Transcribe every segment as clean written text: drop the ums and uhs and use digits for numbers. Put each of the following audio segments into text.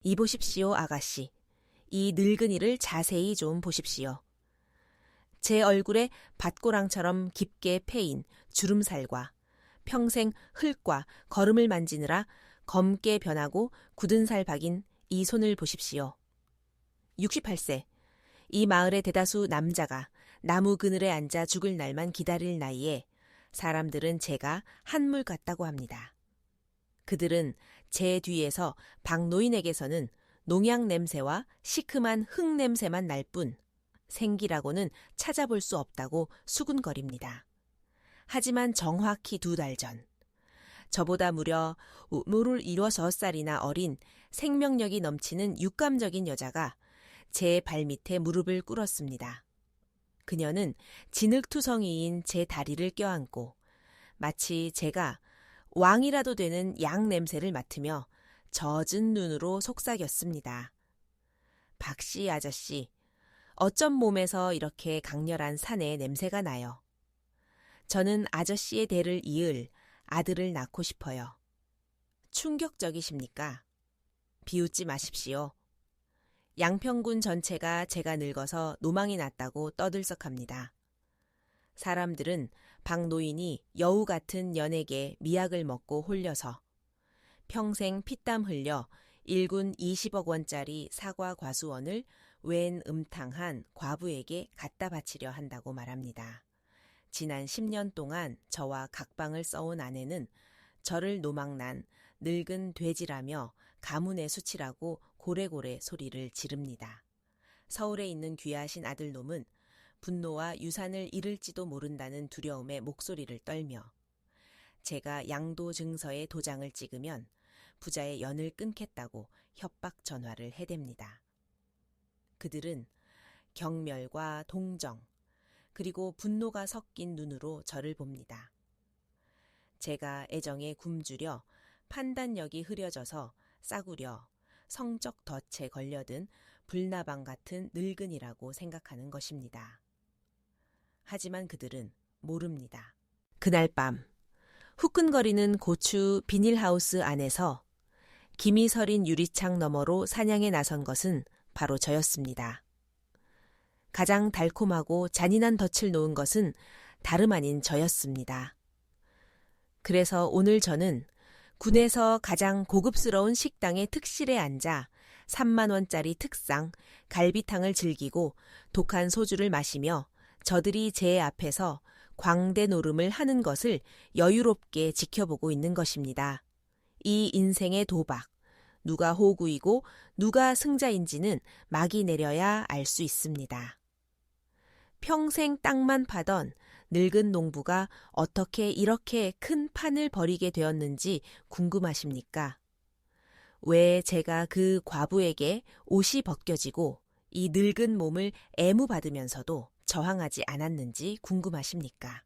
이보십시오, 아가씨. 이 늙은이를 자세히 좀 보십시오. 제 얼굴에 밭고랑처럼 깊게 패인 주름살과 평생 흙과 거름을 만지느라 검게 변하고 굳은 살 박인 이 손을 보십시오. 68세. 이 마을의 대다수 남자가 나무 그늘에 앉아 죽을 날만 기다릴 나이에 사람들은 제가 한물 같다고 합니다. 그들은 제 뒤에서 박노인에게서는 농약 냄새와 시큼한 흙 냄새만 날 뿐 생기라고는 찾아볼 수 없다고 수군거립니다. 하지만 정확히 2달 전, 저보다 무려 26살이나 어린 생명력이 넘치는 육감적인 여자가 제 발밑에 무릎을 꿇었습니다. 그녀는 진흙투성이인 제 다리를 껴안고 마치 제가 왕이라도 되는 양 냄새를 맡으며 젖은 눈으로 속삭였습니다. 박씨 아저씨, 어쩜 몸에서 이렇게 강렬한 산의 냄새가 나요. 저는 아저씨의 대를 이을 아들을 낳고 싶어요. 충격적이십니까? 비웃지 마십시오. 양평군 전체가 제가 늙어서 노망이 났다고 떠들썩합니다. 사람들은 박노인이 여우 같은 연예계 미약을 먹고 홀려서 평생 피땀 흘려 1군 20억 원짜리 사과 과수원을 웬 음탕한 과부에게 갖다 바치려 한다고 말합니다. 지난 10년 동안 저와 각방을 써온 아내는 저를 노망난 늙은 돼지라며 가문의 수치라고 고래고래 소리를 지릅니다. 서울에 있는 귀하신 아들놈은 분노와 유산을 잃을지도 모른다는 두려움에 목소리를 떨며 제가 양도 증서에 도장을 찍으면 부자의 연을 끊겠다고 협박 전화를 해댑니다. 그들은 경멸과 동정, 그리고 분노가 섞인 눈으로 저를 봅니다. 제가 애정에 굶주려 판단력이 흐려져서 싸구려, 성적 덫에 걸려든 불나방 같은 늙은이라고 생각하는 것입니다. 하지만 그들은 모릅니다. 그날 밤, 후끈거리는 고추 비닐하우스 안에서 김이 서린 유리창 너머로 사냥에 나선 것은 바로 저였습니다. 가장 달콤하고 잔인한 덫을 놓은 것은 다름 아닌 저였습니다. 그래서 오늘 저는 군에서 가장 고급스러운 식당의 특실에 앉아 3만 원짜리 특상 갈비탕을 즐기고 독한 소주를 마시며 저들이 제 앞에서 광대 노름을 하는 것을 여유롭게 지켜보고 있는 것입니다. 이 인생의 도박, 누가 호구이고 누가 승자인지는 막이 내려야 알 수 있습니다. 평생 땅만 파던 늙은 농부가 어떻게 이렇게 큰 판을 벌이게 되었는지 궁금하십니까? 왜 제가 그 과부에게 옷이 벗겨지고 이 늙은 몸을 애무받으면서도 저항하지 않았는지 궁금하십니까?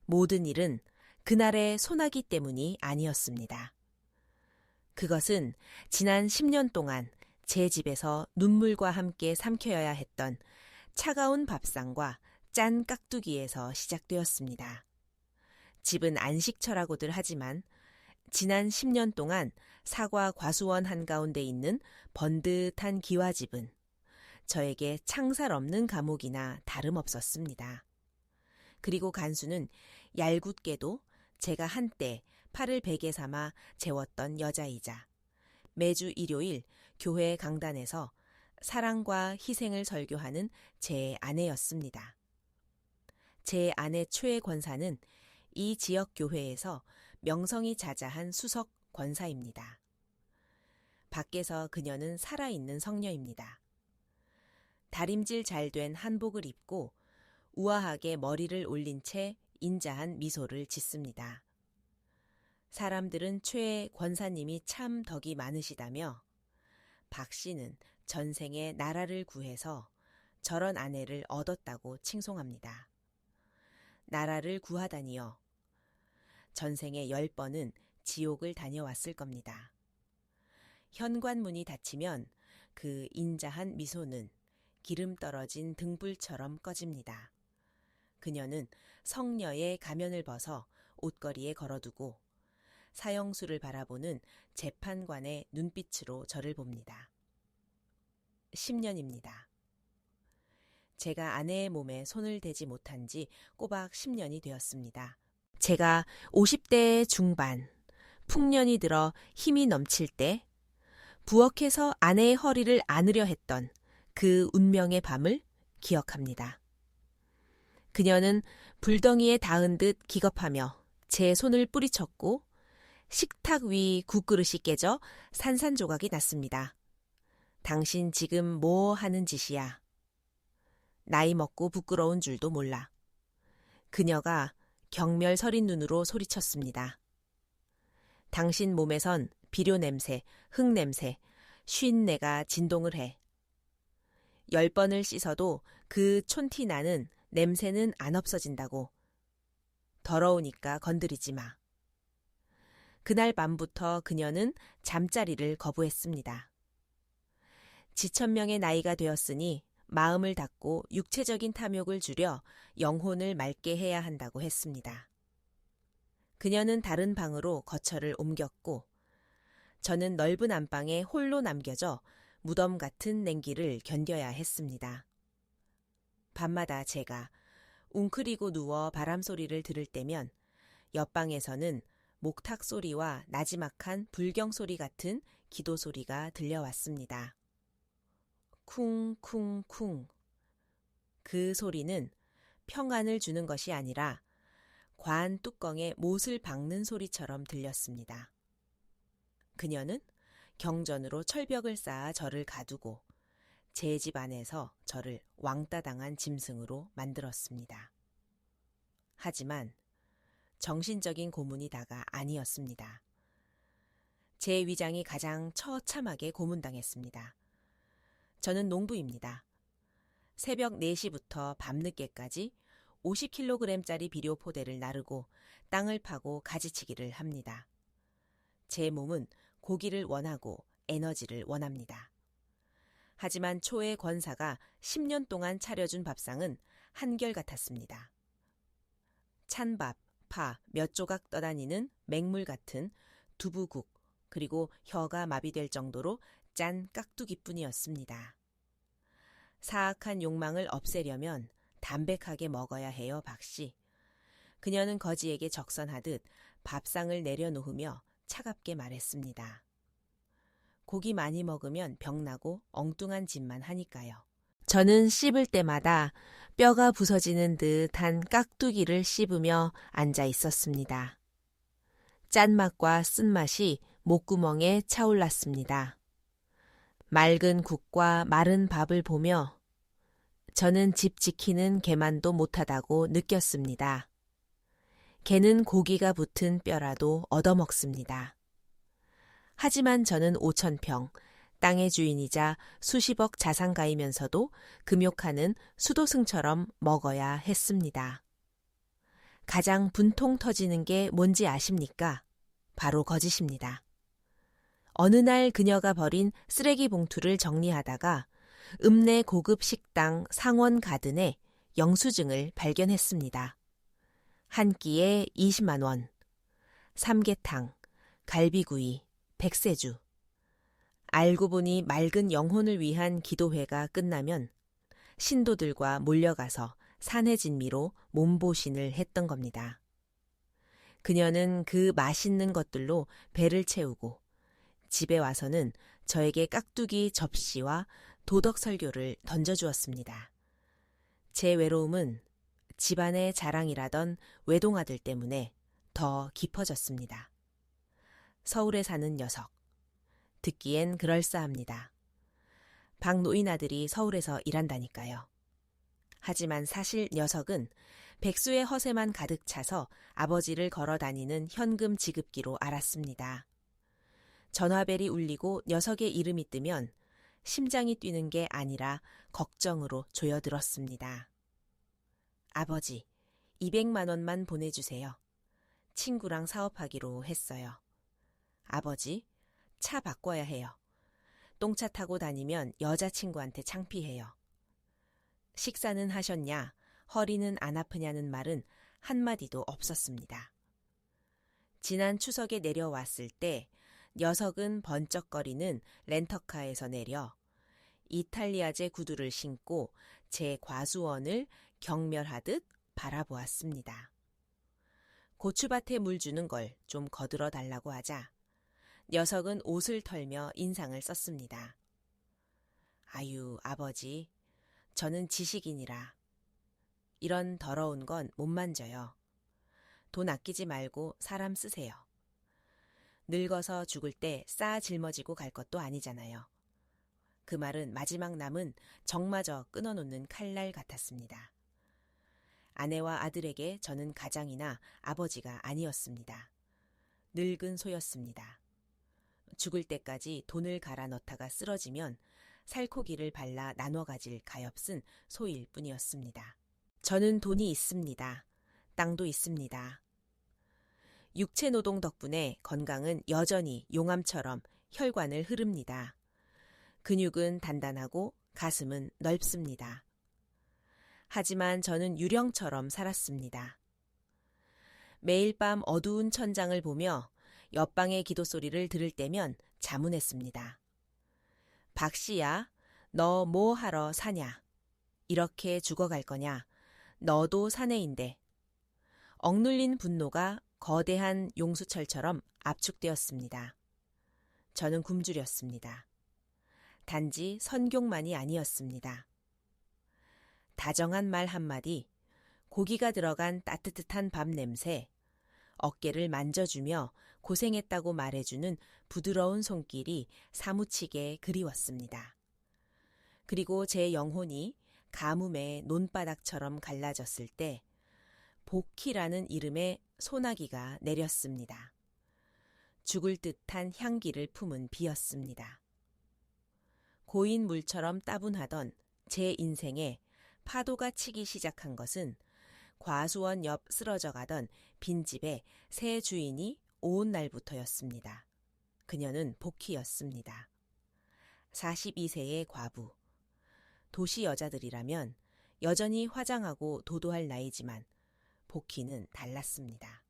모든 일은 그날의 소나기 때문이 아니었습니다. 그것은 지난 10년 동안 제 집에서 눈물과 함께 삼켜야 했던 차가운 밥상과 짠 깍두기에서 시작되었습니다. 집은 안식처라고들 하지만 지난 10년 동안 사과 과수원 한가운데 있는 번듯한 기와집은 저에게 창살 없는 감옥이나 다름없었습니다. 그리고 간수는 얄궂게도 제가 한때 팔을 베개 삼아 재웠던 여자이자 매주 일요일 교회 강단에서 사랑과 희생을 설교하는 제 아내였습니다. 제 아내 최 권사는 이 지역 교회에서 명성이 자자한 수석 권사입니다. 밖에서 그녀는 살아있는 성녀입니다. 다림질 잘 된 한복을 입고 우아하게 머리를 올린 채 인자한 미소를 짓습니다. 사람들은 최 권사님이 참 덕이 많으시다며 박 씨는 전생에 나라를 구해서 저런 아내를 얻었다고 칭송합니다. 나라를 구하다니요. 전생에 10번은 지옥을 다녀왔을 겁니다. 현관문이 닫히면 그 인자한 미소는 기름 떨어진 등불처럼 꺼집니다. 그녀는 성녀의 가면을 벗어 옷걸이에 걸어두고 사형수를 바라보는 재판관의 눈빛으로 저를 봅니다. 10년입니다. 제가 아내의 몸에 손을 대지 못한 지 꼬박 10년이 되었습니다. 제가 50대 중반, 풍년이 들어 힘이 넘칠 때 부엌에서 아내의 허리를 안으려 했던 그 운명의 밤을 기억합니다. 그녀는 불덩이에 닿은 듯 기겁하며 제 손을 뿌리쳤고 식탁 위 국그릇이 깨져 산산조각이 났습니다. 당신 지금 뭐 하는 짓이야? 나이 먹고 부끄러운 줄도 몰라. 그녀가 경멸 서린 눈으로 소리쳤습니다. 당신 몸에선 비료 냄새, 흙 냄새, 쉰내가 진동을 해. 10번을 씻어도 그 촌티 나는 냄새는 안 없어진다고. 더러우니까 건드리지 마. 그날 밤부터 그녀는 잠자리를 거부했습니다. 지천명의 나이가 되었으니 마음을 닫고 육체적인 탐욕을 줄여 영혼을 맑게 해야 한다고 했습니다. 그녀는 다른 방으로 거처를 옮겼고 저는 넓은 안방에 홀로 남겨져 무덤 같은 냉기를 견뎌야 했습니다. 밤마다 제가 웅크리고 누워 바람 소리를 들을 때면 옆방에서는 목탁 소리와 나지막한 불경 소리 같은 기도 소리가 들려왔습니다. 쿵쿵쿵. 그 소리는 평안을 주는 것이 아니라 관 뚜껑에 못을 박는 소리처럼 들렸습니다. 그녀는 경전으로 철벽을 쌓아 저를 가두고 제 집 안에서 저를 왕따 당한 짐승으로 만들었습니다. 하지만 정신적인 고문이 다가 아니었습니다. 제 위장이 가장 처참하게 고문당했습니다. 저는 농부입니다. 새벽 4시부터 밤늦게까지 50kg짜리 비료 포대를 나르고 땅을 파고 가지치기를 합니다. 제 몸은 고기를 원하고 에너지를 원합니다. 하지만 초의 권사가 10년 동안 차려준 밥상은 한결같았습니다. 찬밥, 파, 몇 조각 떠다니는 맹물 같은 두부국, 그리고 혀가 마비될 정도로 짠 깍두기뿐이었습니다. 사악한 욕망을 없애려면 담백하게 먹어야 해요, 박씨. 그녀는 거지에게 적선하듯 밥상을 내려놓으며 차갑게 말했습니다. 고기 많이 먹으면 병나고 엉뚱한 짓만 하니까요. 저는 씹을 때마다 뼈가 부서지는 듯한 깍두기를 씹으며 앉아 있었습니다. 짠맛과 쓴맛이 목구멍에 차올랐습니다. 맑은 국과 마른 밥을 보며 저는 집 지키는 개만도 못하다고 느꼈습니다. 개는 고기가 붙은 뼈라도 얻어먹습니다. 하지만 저는 5,000평, 땅의 주인이자 수십억 자산가이면서도 금욕하는 수도승처럼 먹어야 했습니다. 가장 분통 터지는 게 뭔지 아십니까? 바로 거짓입니다. 어느 날 그녀가 버린 쓰레기 봉투를 정리하다가 읍내 고급 식당 상원 가든에 영수증을 발견했습니다. 한 끼에 20만 원, 삼계탕, 갈비구이, 백세주. 알고 보니 맑은 영혼을 위한 기도회가 끝나면 신도들과 몰려가서 산의 진미로 몸보신을 했던 겁니다. 그녀는 그 맛있는 것들로 배를 채우고 집에 와서는 저에게 깍두기 접시와 도덕 설교를 던져주었습니다. 제 외로움은 집안의 자랑이라던 외동아들 때문에 더 깊어졌습니다. 서울에 사는 녀석. 듣기엔 그럴싸합니다. 박노인 아들이 서울에서 일한다니까요. 하지만 사실 녀석은 백수의 허세만 가득 차서 아버지를 걸어 다니는 현금 지급기로 알았습니다. 전화벨이 울리고 녀석의 이름이 뜨면 심장이 뛰는 게 아니라 걱정으로 조여들었습니다. 아버지, 200만 원만 보내주세요. 친구랑 사업하기로 했어요. 아버지, 차 바꿔야 해요. 똥차 타고 다니면 여자친구한테 창피해요. 식사는 하셨냐, 허리는 안 아프냐는 말은 한마디도 없었습니다. 지난 추석에 내려왔을 때 녀석은 번쩍거리는 렌터카에서 내려 이탈리아제 구두를 신고 제 과수원을 경멸하듯 바라보았습니다. 고추밭에 물 주는 걸 좀 거들어 달라고 하자 녀석은 옷을 털며 인상을 썼습니다. 아유, 아버지, 저는 지식인이라 이런 더러운 건 못 만져요. 돈 아끼지 말고 사람 쓰세요. 늙어서 죽을 때 싸 짊어지고 갈 것도 아니잖아요. 그 말은 마지막 남은 정마저 끊어놓는 칼날 같았습니다. 아내와 아들에게 저는 가장이나 아버지가 아니었습니다. 늙은 소였습니다. 죽을 때까지 돈을 갈아 넣다가 쓰러지면 살코기를 발라 나눠 가질 가엾은 소일 뿐이었습니다. 저는 돈이 있습니다. 땅도 있습니다. 육체 노동 덕분에 건강은 여전히 용암처럼 혈관을 흐릅니다. 근육은 단단하고 가슴은 넓습니다. 하지만 저는 유령처럼 살았습니다. 매일 밤 어두운 천장을 보며 옆방의 기도 소리를 들을 때면 자문했습니다. 박씨야, 너 뭐 하러 사냐? 이렇게 죽어갈 거냐? 너도 사내인데. 억눌린 분노가 거대한 용수철처럼 압축되었습니다. 저는 굶주렸습니다. 단지 선경만이 아니었습니다. 다정한 말 한마디, 고기가 들어간 따뜻한 밥 냄새, 어깨를 만져주며 고생했다고 말해주는 부드러운 손길이 사무치게 그리웠습니다. 그리고 제 영혼이 가뭄의 논바닥처럼 갈라졌을 때 복희라는 이름의 소나기가 내렸습니다. 죽을 듯한 향기를 품은 비였습니다. 고인 물처럼 따분하던 제 인생에 파도가 치기 시작한 것은 과수원 옆 쓰러져 가던 빈집의 새 주인이 온 날부터였습니다. 그녀는 복희였습니다. 42세의 과부. 도시 여자들이라면 여전히 화장하고 도도할 나이지만 복희는 달랐습니다.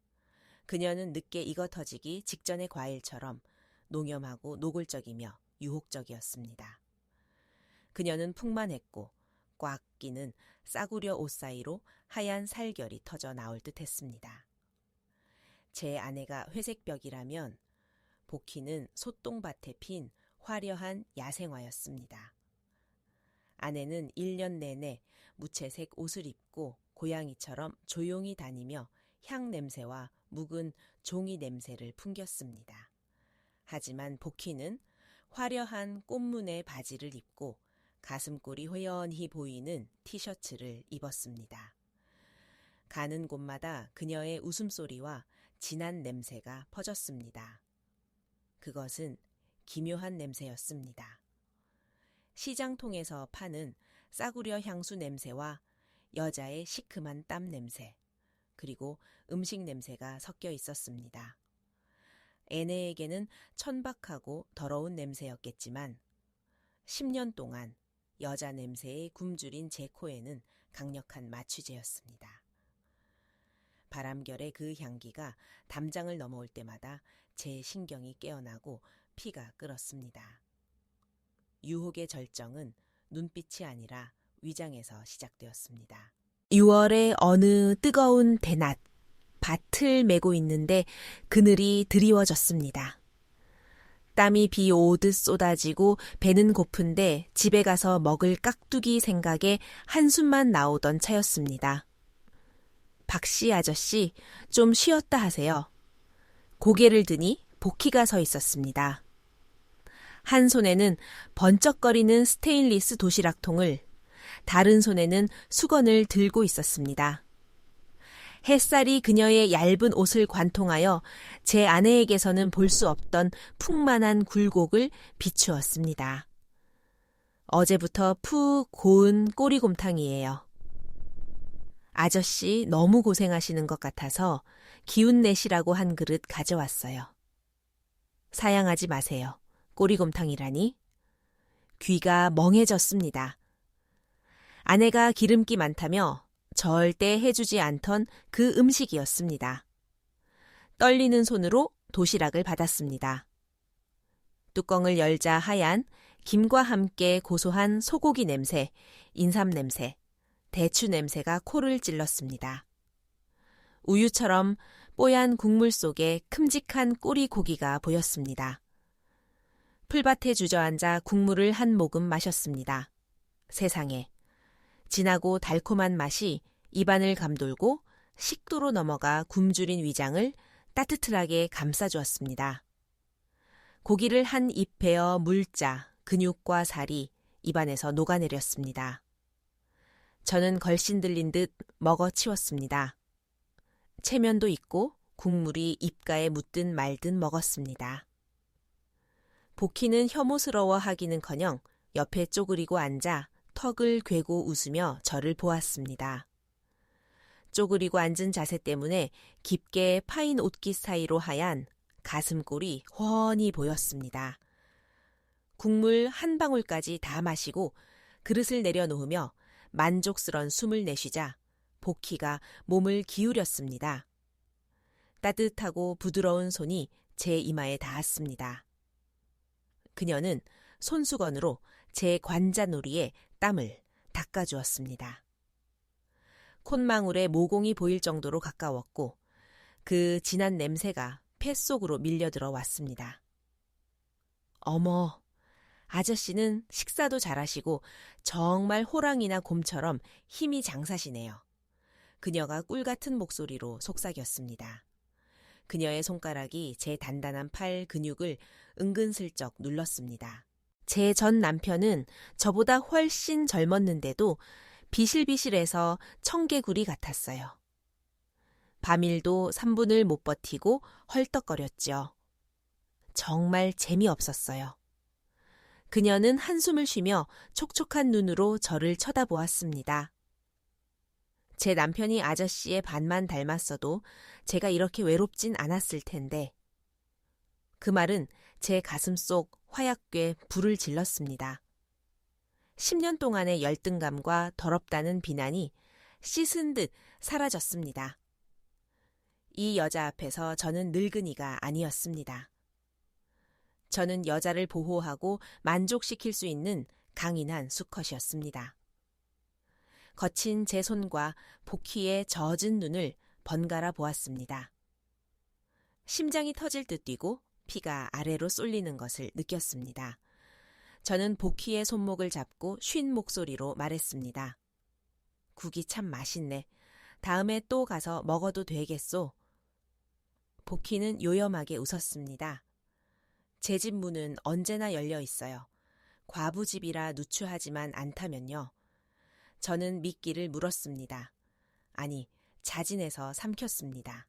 그녀는 늦게 익어 터지기 직전의 과일처럼 농염하고 노골적이며 유혹적이었습니다. 그녀는 풍만했고 꽉 끼는 싸구려 옷 사이로 하얀 살결이 터져 나올 듯 했습니다. 제 아내가 회색벽이라면 복희는 소똥밭에 핀 화려한 야생화였습니다. 아내는 1년 내내 무채색 옷을 입고 고양이처럼 조용히 다니며 향 냄새와 묵은 종이 냄새를 풍겼습니다. 하지만 복희는 화려한 꽃무늬 바지를 입고 가슴골이 회연히 보이는 티셔츠를 입었습니다. 가는 곳마다 그녀의 웃음소리와 진한 냄새가 퍼졌습니다. 그것은 기묘한 냄새였습니다. 시장통에서 파는 싸구려 향수 냄새와 여자의 시큼한 땀 냄새, 그리고 음식 냄새가 섞여 있었습니다. 애네에게는 천박하고 더러운 냄새였겠지만 10년 동안 여자 냄새에 굶주린 제 코에는 강력한 마취제였습니다. 바람결의 그 향기가 담장을 넘어올 때마다 제 신경이 깨어나고 피가 끓었습니다. 유혹의 절정은 눈빛이 아니라 위장에서 시작되었습니다. 6월의 어느 뜨거운 대낮, 밭을 메고 있는데 그늘이 드리워졌습니다. 땀이 비 오듯 쏟아지고 배는 고픈데 집에 가서 먹을 깍두기 생각에 한숨만 나오던 차였습니다. 박씨 아저씨, 좀 쉬었다 하세요. 고개를 드니 복희가 서 있었습니다. 한 손에는 번쩍거리는 스테인리스 도시락통을, 다른 손에는 수건을 들고 있었습니다. 햇살이 그녀의 얇은 옷을 관통하여 제 아내에게서는 볼 수 없던 풍만한 굴곡을 비추었습니다. 어제부터 푹 고운 꼬리곰탕이에요. 아저씨 너무 고생하시는 것 같아서 기운 내시라고 한 그릇 가져왔어요. 사양하지 마세요. 꼬리곰탕이라니. 귀가 멍해졌습니다. 아내가 기름기 많다며 절대 해주지 않던 그 음식이었습니다. 떨리는 손으로 도시락을 받았습니다. 뚜껑을 열자 하얀 김과 함께 고소한 소고기 냄새, 인삼 냄새, 대추 냄새가 코를 찔렀습니다. 우유처럼 뽀얀 국물 속에 큼직한 꼬리 고기가 보였습니다. 풀밭에 주저앉아 국물을 한 모금 마셨습니다. 세상에, 진하고 달콤한 맛이 입안을 감돌고 식도로 넘어가 굶주린 위장을 따뜻하게 감싸주었습니다. 고기를 한 입 베어 물자, 근육과 살이 입안에서 녹아내렸습니다. 저는 걸신 들린 듯 먹어치웠습니다. 체면도 있고 국물이 입가에 묻든 말든 먹었습니다. 복희는 혐오스러워하기는커녕 옆에 쪼그리고 앉아 턱을 괴고 웃으며 저를 보았습니다. 쪼그리고 앉은 자세 때문에 깊게 파인 옷깃 사이로 하얀 가슴골이 훤히 보였습니다. 국물 한 방울까지 다 마시고 그릇을 내려놓으며 만족스런 숨을 내쉬자 복희가 몸을 기울였습니다. 따뜻하고 부드러운 손이 제 이마에 닿았습니다. 그녀는 손수건으로 제 관자놀이에 땀을 닦아주었습니다. 콧망울에 모공이 보일 정도로 가까웠고 그 진한 냄새가 폐 속으로 밀려들어 왔습니다. 어머, 아저씨는 식사도 잘하시고 정말 호랑이나 곰처럼 힘이 장사시네요. 그녀가 꿀같은 목소리로 속삭였습니다. 그녀의 손가락이 제 단단한 팔 근육을 은근슬쩍 눌렀습니다. 제 전 남편은 저보다 훨씬 젊었는데도 비실비실해서 청개구리 같았어요. 밤일도 3분을 못 버티고 헐떡거렸죠. 정말 재미없었어요. 그녀는 한숨을 쉬며 촉촉한 눈으로 저를 쳐다보았습니다. 제 남편이 아저씨의 반만 닮았어도 제가 이렇게 외롭진 않았을 텐데. 그 말은 제 가슴속 화약궤 불을 질렀습니다. 10년 동안의 열등감과 더럽다는 비난이 씻은 듯 사라졌습니다. 이 여자 앞에서 저는 늙은이가 아니었습니다. 저는 여자를 보호하고 만족시킬 수 있는 강인한 수컷이었습니다. 거친 제 손과 복희의 젖은 눈을 번갈아 보았습니다. 심장이 터질 듯 뛰고 피가 아래로 쏠리는 것을 느꼈습니다. 저는 복희의 손목을 잡고 쉰 목소리로 말했습니다. 국이 참 맛있네. 다음에 또 가서 먹어도 되겠소? 복희는 요염하게 웃었습니다. 제 집 문은 언제나 열려 있어요. 과부집이라 누추하지만 않다면요. 저는 미끼를 물었습니다. 아니, 자진해서 삼켰습니다.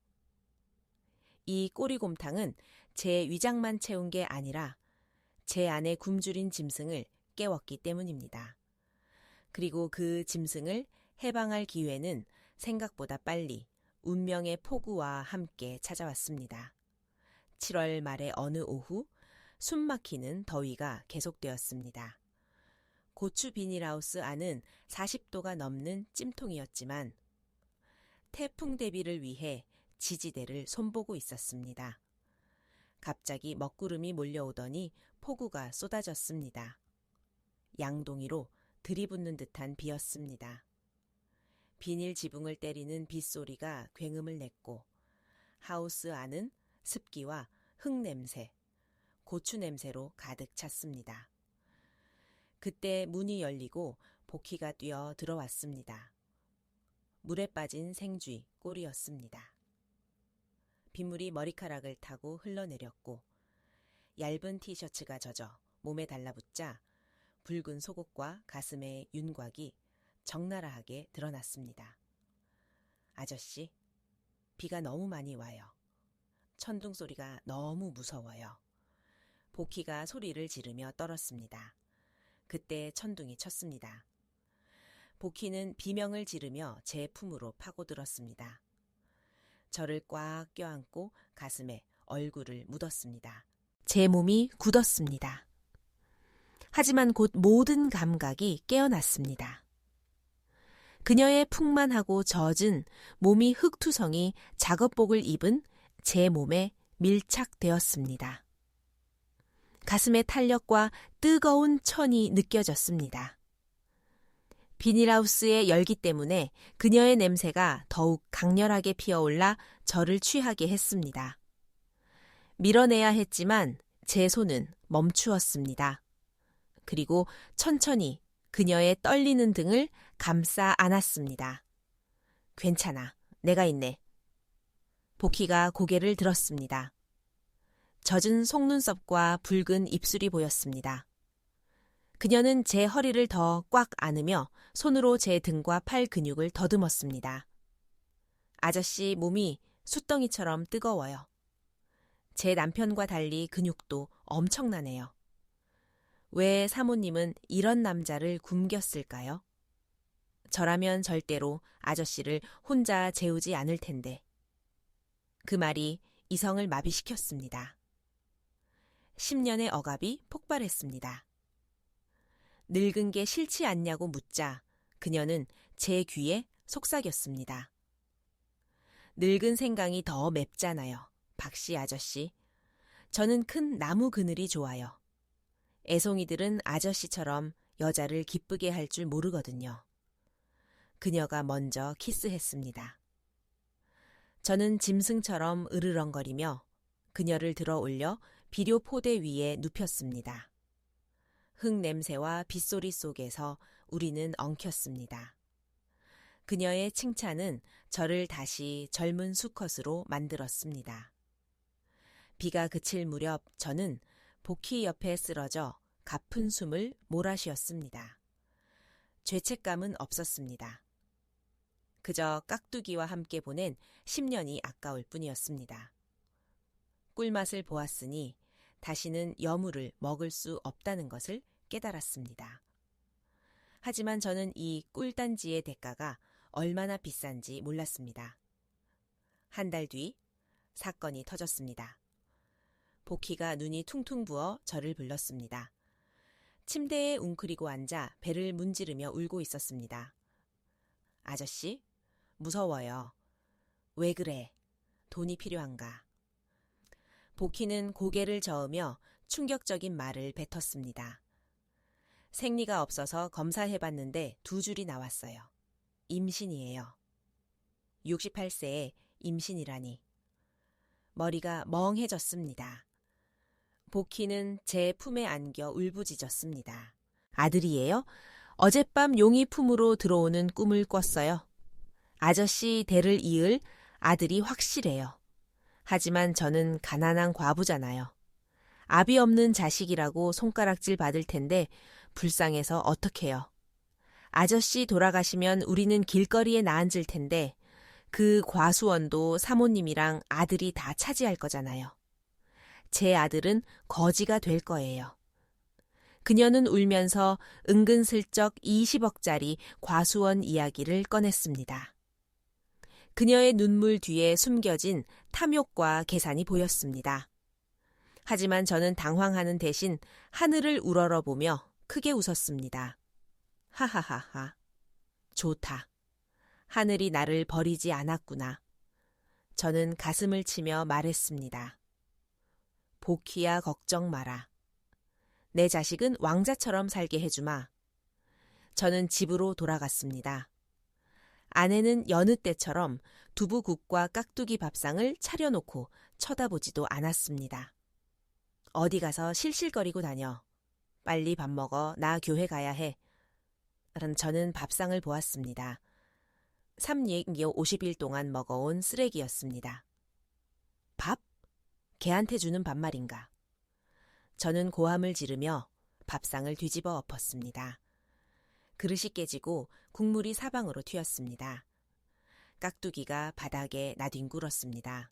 이 꼬리곰탕은 제 위장만 채운 게 아니라 제 안에 굶주린 짐승을 깨웠기 때문입니다. 그리고 그 짐승을 해방할 기회는 생각보다 빨리 운명의 폭우와 함께 찾아왔습니다. 7월 말의 어느 오후 숨막히는 더위가 계속되었습니다. 고추 비닐하우스 안은 40도가 넘는 찜통이었지만 태풍 대비를 위해 지지대를 손보고 있었습니다. 갑자기 먹구름이 몰려오더니 폭우가 쏟아졌습니다. 양동이로 들이붓는 듯한 비였습니다. 비닐 지붕을 때리는 빗소리가 굉음을 냈고 하우스 안은 습기와 흙냄새, 고추 냄새로 가득 찼습니다. 그때 문이 열리고 복희가 뛰어 들어왔습니다. 물에 빠진 생쥐 꼴이었습니다. 빗물이 머리카락을 타고 흘러내렸고 얇은 티셔츠가 젖어 몸에 달라붙자 붉은 속옷과 가슴의 윤곽이 적나라하게 드러났습니다. 아저씨, 비가 너무 많이 와요. 천둥 소리가 너무 무서워요. 복희가 소리를 지르며 떨었습니다. 그때 천둥이 쳤습니다. 복희는 비명을 지르며 제 품으로 파고들었습니다. 저를 꽉 껴안고 가슴에 얼굴을 묻었습니다. 제 몸이 굳었습니다. 하지만 곧 모든 감각이 깨어났습니다. 그녀의 풍만하고 젖은 몸이 흙투성이 작업복을 입은 제 몸에 밀착되었습니다. 가슴의 탄력과 뜨거운 천이 느껴졌습니다. 비닐하우스의 열기 때문에 그녀의 냄새가 더욱 강렬하게 피어올라 저를 취하게 했습니다. 밀어내야 했지만 제 손은 멈추었습니다. 그리고 천천히 그녀의 떨리는 등을 감싸 안았습니다. 괜찮아, 내가 있네. 보키가 고개를 들었습니다. 젖은 속눈썹과 붉은 입술이 보였습니다. 그녀는 제 허리를 더 꽉 안으며 손으로 제 등과 팔 근육을 더듬었습니다. 아저씨 몸이 숯덩이처럼 뜨거워요. 제 남편과 달리 근육도 엄청나네요. 왜 사모님은 이런 남자를 굶겼을까요? 저라면 절대로 아저씨를 혼자 재우지 않을 텐데. 그 말이 이성을 마비시켰습니다. 10년의 억압이 폭발했습니다. 늙은 게 싫지 않냐고 묻자 그녀는 제 귀에 속삭였습니다. 늙은 생강이 더 맵잖아요, 박씨 아저씨. 저는 큰 나무 그늘이 좋아요. 애송이들은 아저씨처럼 여자를 기쁘게 할 줄 모르거든요. 그녀가 먼저 키스했습니다. 저는 짐승처럼 으르렁거리며 그녀를 들어 올려 비료 포대 위에 눕혔습니다. 흙 냄새와 빗소리 속에서 우리는 엉켰습니다. 그녀의 칭찬은 저를 다시 젊은 수컷으로 만들었습니다. 비가 그칠 무렵 저는 보키 옆에 쓰러져 가쁜 숨을 몰아쉬었습니다. 죄책감은 없었습니다. 그저 깍두기와 함께 보낸 10년이 아까울 뿐이었습니다. 꿀맛을 보았으니 다시는 여물을 먹을 수 없다는 것을 깨달았습니다. 하지만 저는 이 꿀단지의 대가가 얼마나 비싼지 몰랐습니다. 한 달 뒤 사건이 터졌습니다. 보키가 눈이 퉁퉁 부어 저를 불렀습니다. 침대에 웅크리고 앉아 배를 문지르며 울고 있었습니다. 아저씨, 무서워요. 왜 그래? 돈이 필요한가? 보키는 고개를 저으며 충격적인 말을 뱉었습니다. 생리가 없어서 검사해봤는데 2줄이 나왔어요. 임신이에요. 68세에 임신이라니. 머리가 멍해졌습니다. 보키는 제 품에 안겨 울부짖었습니다. 아들이에요? 어젯밤 용이 품으로 들어오는 꿈을 꿨어요. 아저씨 대를 이을 아들이 확실해요. 하지만 저는 가난한 과부잖아요. 아비 없는 자식이라고 손가락질 받을 텐데 불쌍해서 어떡해요. 아저씨 돌아가시면 우리는 길거리에 나앉을 텐데 그 과수원도 사모님이랑 아들이 다 차지할 거잖아요. 제 아들은 거지가 될 거예요. 그녀는 울면서 은근슬쩍 20억짜리 과수원 이야기를 꺼냈습니다. 그녀의 눈물 뒤에 숨겨진 탐욕과 계산이 보였습니다. 하지만 저는 당황하는 대신 하늘을 우러러보며 크게 웃었습니다. 하하하하. 좋다. 하늘이 나를 버리지 않았구나. 저는 가슴을 치며 말했습니다. 보키야 걱정 마라. 내 자식은 왕자처럼 살게 해주마. 저는 집으로 돌아갔습니다. 아내는 여느 때처럼 두부국과 깍두기 밥상을 차려놓고 쳐다보지도 않았습니다. 어디 가서 실실거리고 다녀. 빨리 밥 먹어. 나 교회 가야 해. 저는 밥상을 보았습니다. 3육 50일 동안 먹어온 쓰레기였습니다. 밥? 개한테 주는 밥 말인가. 저는 고함을 지르며 밥상을 뒤집어 엎었습니다. 그릇이 깨지고 국물이 사방으로 튀었습니다. 깍두기가 바닥에 나뒹굴었습니다.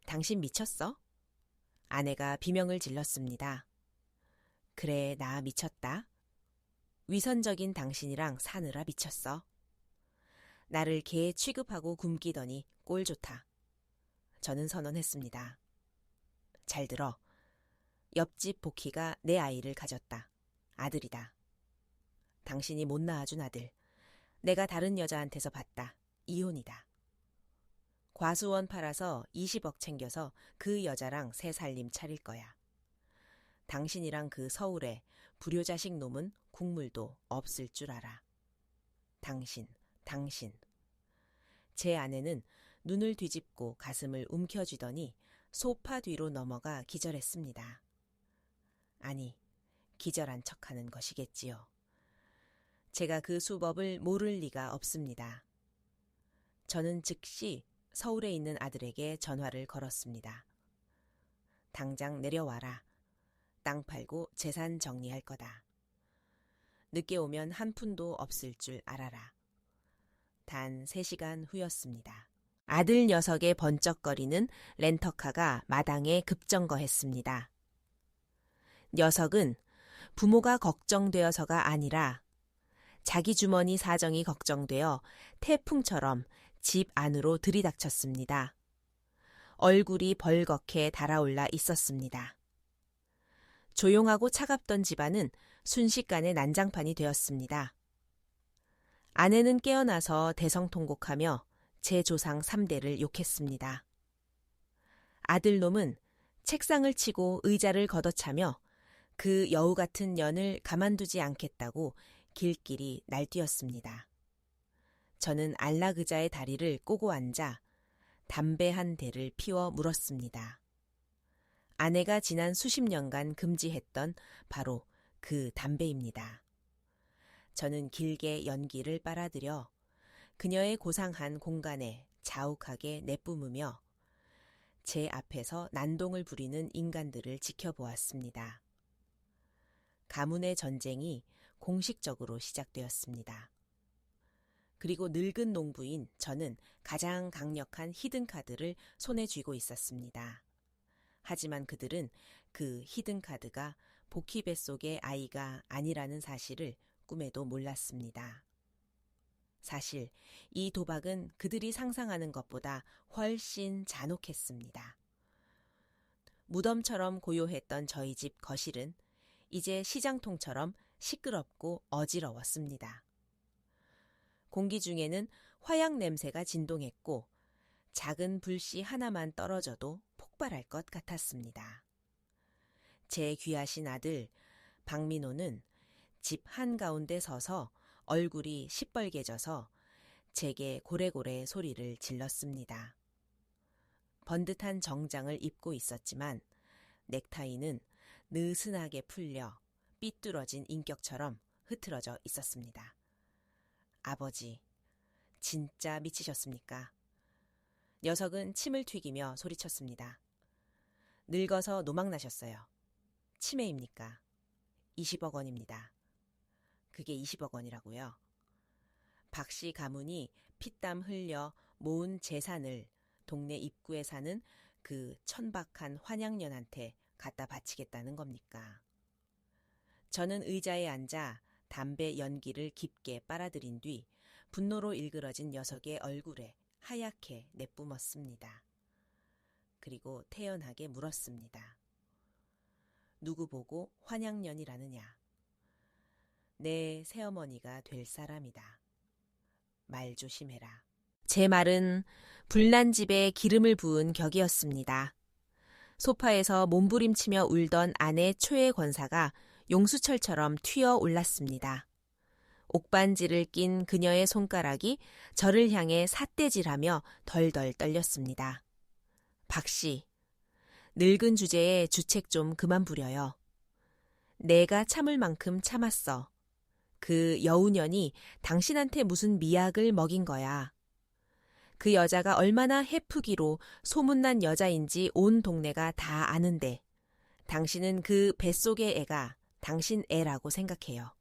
당신 미쳤어? 아내가 비명을 질렀습니다. 그래, 나 미쳤다. 위선적인 당신이랑 사느라 미쳤어. 나를 개 취급하고 굶기더니 꼴 좋다. 저는 선언했습니다. 잘 들어. 옆집 보키가 내 아이를 가졌다. 아들이다. 당신이 못 낳아준 아들. 내가 다른 여자한테서 봤다. 이혼이다. 과수원 팔아서 20억 챙겨서 그 여자랑 새 살림 차릴 거야. 당신이랑 그 서울에 불효자식 놈은 국물도 없을 줄 알아. 당신. 제 아내는 눈을 뒤집고 가슴을 움켜쥐더니 소파 뒤로 넘어가 기절했습니다. 아니, 기절한 척하는 것이겠지요. 제가 그 수법을 모를 리가 없습니다. 저는 즉시 서울에 있는 아들에게 전화를 걸었습니다. 당장 내려와라. 땅 팔고 재산 정리할 거다. 늦게 오면 한 푼도 없을 줄 알아라. 단 3시간 후였습니다. 아들 녀석의 번쩍거리는 렌터카가 마당에 급정거했습니다. 녀석은 부모가 걱정되어서가 아니라 자기 주머니 사정이 걱정되어 태풍처럼 집 안으로 들이닥쳤습니다. 얼굴이 벌겋게 달아올라 있었습니다. 조용하고 차갑던 집안은 순식간에 난장판이 되었습니다. 아내는 깨어나서 대성통곡하며 제 조상 3대를 욕했습니다. 아들놈은 책상을 치고 의자를 걷어차며 그 여우 같은 년을 가만두지 않겠다고 길길이 날뛰었습니다. 저는 안락의자의 다리를 꼬고 앉아 담배 한 대를 피워 물었습니다. 아내가 지난 수십 년간 금지했던 바로 그 담배입니다. 저는 길게 연기를 빨아들여 그녀의 고상한 공간에 자욱하게 내뿜으며 제 앞에서 난동을 부리는 인간들을 지켜보았습니다. 가문의 전쟁이 공식적으로 시작되었습니다. 그리고 늙은 농부인 저는 가장 강력한 히든카드를 손에 쥐고 있었습니다. 하지만 그들은 그 히든카드가 복희 뱃속의 아이가 아니라는 사실을 꿈에도 몰랐습니다. 사실 이 도박은 그들이 상상하는 것보다 훨씬 잔혹했습니다. 무덤처럼 고요했던 저희 집 거실은 이제 시장통처럼 시끄럽고 어지러웠습니다. 공기 중에는 화약 냄새가 진동했고 작은 불씨 하나만 떨어져도 폭발할 것 같았습니다. 제 귀하신 아들 박민호는 집 한가운데 서서 얼굴이 시뻘개져서 제게 고래고래 소리를 질렀습니다. 번듯한 정장을 입고 있었지만 넥타이는 느슨하게 풀려 삐뚤어진 인격처럼 흐트러져 있었습니다. 아버지, 진짜 미치셨습니까? 녀석은 침을 튀기며 소리쳤습니다. 늙어서 노망나셨어요. 치매입니까? 20억 원입니다. 그게 20억 원이라고요? 박씨 가문이 피땀 흘려 모은 재산을 동네 입구에 사는 그 천박한 환양년한테 갖다 바치겠다는 겁니까? 저는 의자에 앉아 담배 연기를 깊게 빨아들인 뒤 분노로 일그러진 녀석의 얼굴에 하얗게 내뿜었습니다. 그리고 태연하게 물었습니다. 누구 보고 환양년이라느냐? 내 새어머니가 될 사람이다. 말 조심해라. 제 말은 불난 집에 기름을 부은 격이었습니다. 소파에서 몸부림치며 울던 아내 초의 권사가 용수철처럼 튀어 올랐습니다. 옥반지를 낀 그녀의 손가락이 저를 향해 삿대질하며 덜덜 떨렸습니다. 박씨, 늙은 주제에 주책 좀 그만 부려요. 내가 참을 만큼 참았어. 그 여우년이 당신한테 무슨 미약을 먹인 거야. 그 여자가 얼마나 해프기로 소문난 여자인지 온 동네가 다 아는데 당신은 그 뱃속의 애가 당신 애라고 생각해요.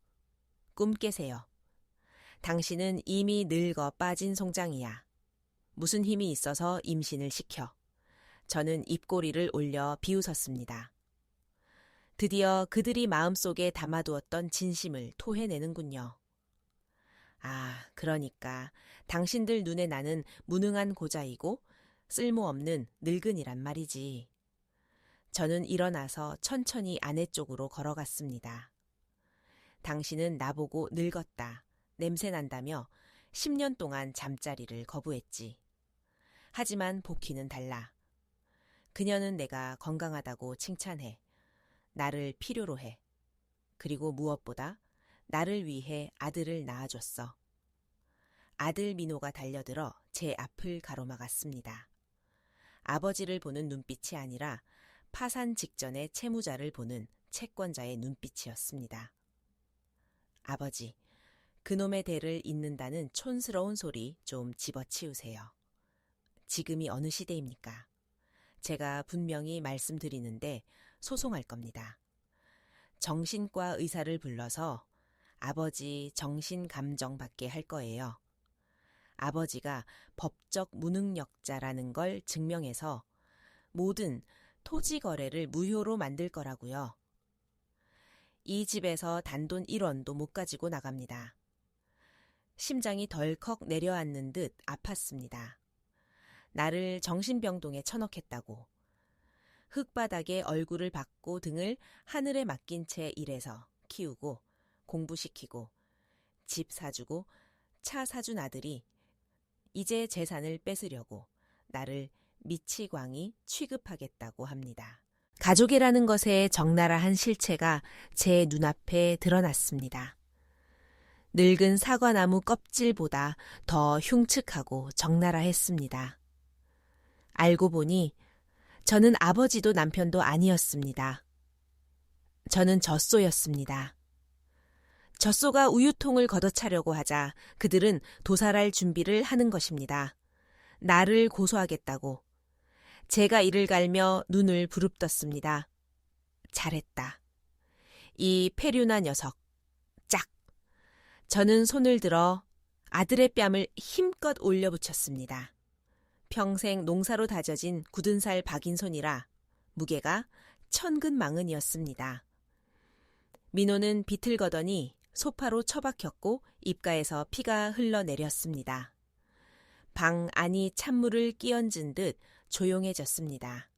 꿈 깨세요. 당신은 이미 늙어 빠진 송장이야. 무슨 힘이 있어서 임신을 시켜. 저는 입꼬리를 올려 비웃었습니다. 드디어 그들이 마음속에 담아두었던 진심을 토해내는군요. 아, 그러니까 당신들 눈에 나는 무능한 고자이고 쓸모없는 늙은이란 말이지. 저는 일어나서 천천히 아내 쪽으로 걸어갔습니다. 당신은 나보고 늙었다, 냄새난다며 10년 동안 잠자리를 거부했지. 하지만 복희는 달라. 그녀는 내가 건강하다고 칭찬해. 나를 필요로 해. 그리고 무엇보다 나를 위해 아들을 낳아줬어. 아들 민호가 달려들어 제 앞을 가로막았습니다. 아버지를 보는 눈빛이 아니라 파산 직전의 채무자를 보는 채권자의 눈빛이었습니다. 아버지, 그놈의 대를 잇는다는 촌스러운 소리 좀 집어치우세요. 지금이 어느 시대입니까? 제가 분명히 말씀드리는데 소송할 겁니다. 정신과 의사를 불러서 아버지 정신감정 받게 할 거예요. 아버지가 법적 무능력자라는 걸 증명해서 모든 토지 거래를 무효로 만들 거라고요. 이 집에서 단돈 1원도 못 가지고 나갑니다. 심장이 덜컥 내려앉는 듯 아팠습니다. 나를 정신병동에 쳐넣겠다고. 흙바닥에 얼굴을 박고 등을 하늘에 맡긴 채 일해서 키우고 공부시키고 집 사주고 차 사준 아들이 이제 재산을 뺏으려고 나를 미치광이 취급하겠다고 합니다. 가족이라는 것의 적나라한 실체가 제 눈앞에 드러났습니다. 늙은 사과나무 껍질보다 더 흉측하고 적나라했습니다. 알고 보니 저는 아버지도 남편도 아니었습니다. 저는 젖소였습니다. 젖소가 우유통을 걷어차려고 하자 그들은 도살할 준비를 하는 것입니다. 나를 고소하겠다고. 제가 이를 갈며 눈을 부릅떴습니다. 잘했다. 이 폐륜한 녀석. 짝. 저는 손을 들어 아들의 뺨을 힘껏 올려붙였습니다. 평생 농사로 다져진 굳은 살 박인 손이라 무게가 천근만근이었습니다. 민호는 비틀거더니 소파로 처박혔고 입가에서 피가 흘러내렸습니다. 방 안이 찬물을 끼얹은 듯 조용해졌습니다.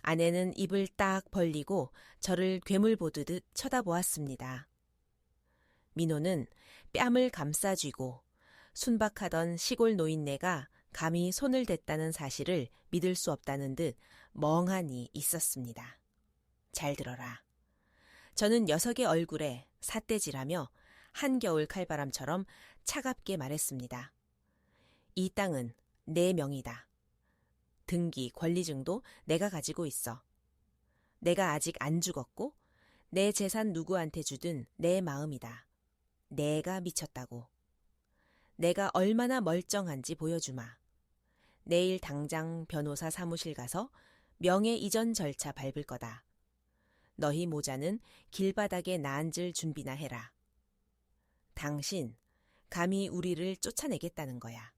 아내는 입을 딱 벌리고 저를 괴물 보듯 쳐다보았습니다. 민호는 뺨을 감싸쥐고 순박하던 시골 노인네가 감히 손을 댔다는 사실을 믿을 수 없다는 듯 멍하니 있었습니다. 잘 들어라. 저는 녀석의 얼굴에 삿대질하며 한겨울 칼바람처럼 차갑게 말했습니다. 이 땅은 내 명이다. 등기, 권리증도 내가 가지고 있어. 내가 아직 안 죽었고 내 재산 누구한테 주든 내 마음이다. 내가 미쳤다고. 내가 얼마나 멀쩡한지 보여주마. 내일 당장 변호사 사무실 가서 명예 이전 절차 밟을 거다. 너희 모자는 길바닥에 나앉을 준비나 해라. 당신, 감히 우리를 쫓아내겠다는 거야.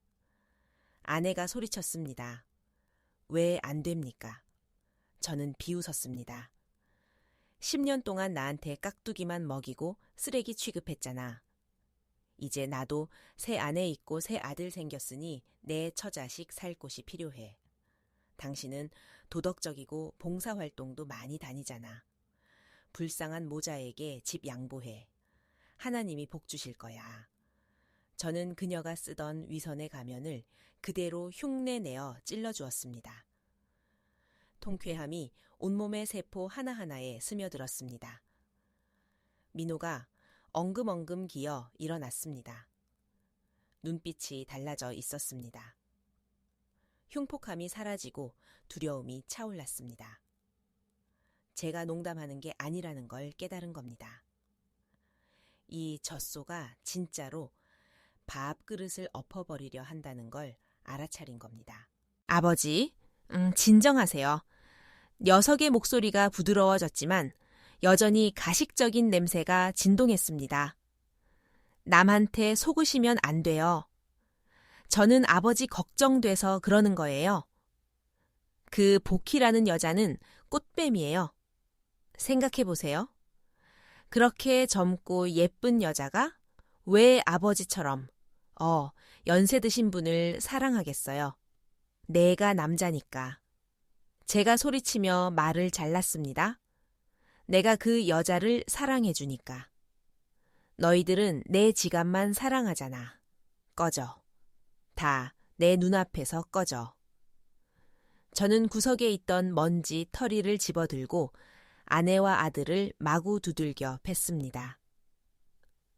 아내가 소리쳤습니다. 왜 안 됩니까? 저는 비웃었습니다. 10년 동안 나한테 깍두기만 먹이고 쓰레기 취급했잖아. 이제 나도 새 아내 있고 새 아들 생겼으니 내 처자식 살 곳이 필요해. 당신은 도덕적이고 봉사활동도 많이 다니잖아. 불쌍한 모자에게 집 양보해. 하나님이 복 주실 거야. 저는 그녀가 쓰던 위선의 가면을 그대로 흉내내어 찔러주었습니다. 통쾌함이 온몸의 세포 하나하나에 스며들었습니다. 민호가 엉금엉금 기어 일어났습니다. 눈빛이 달라져 있었습니다. 흉폭함이 사라지고 두려움이 차올랐습니다. 제가 농담하는 게 아니라는 걸 깨달은 겁니다. 이 젖소가 진짜로 밥그릇을 엎어버리려 한다는 걸 알아차린 겁니다. 아버지, 진정하세요. 녀석의 목소리가 부드러워졌지만 여전히 가식적인 냄새가 진동했습니다. 남한테 속으시면 안 돼요. 저는 아버지 걱정돼서 그러는 거예요. 그 복희라는 여자는 꽃뱀이에요. 생각해보세요. 그렇게 젊고 예쁜 여자가 왜 아버지처럼 연세 드신 분을 사랑하겠어요. 내가 남자니까. 제가 소리치며 말을 잘랐습니다. 내가 그 여자를 사랑해주니까. 너희들은 내 지갑만 사랑하잖아. 꺼져. 다 내 눈앞에서 꺼져. 저는 구석에 있던 먼지 털이를 집어들고 아내와 아들을 마구 두들겨 팼습니다.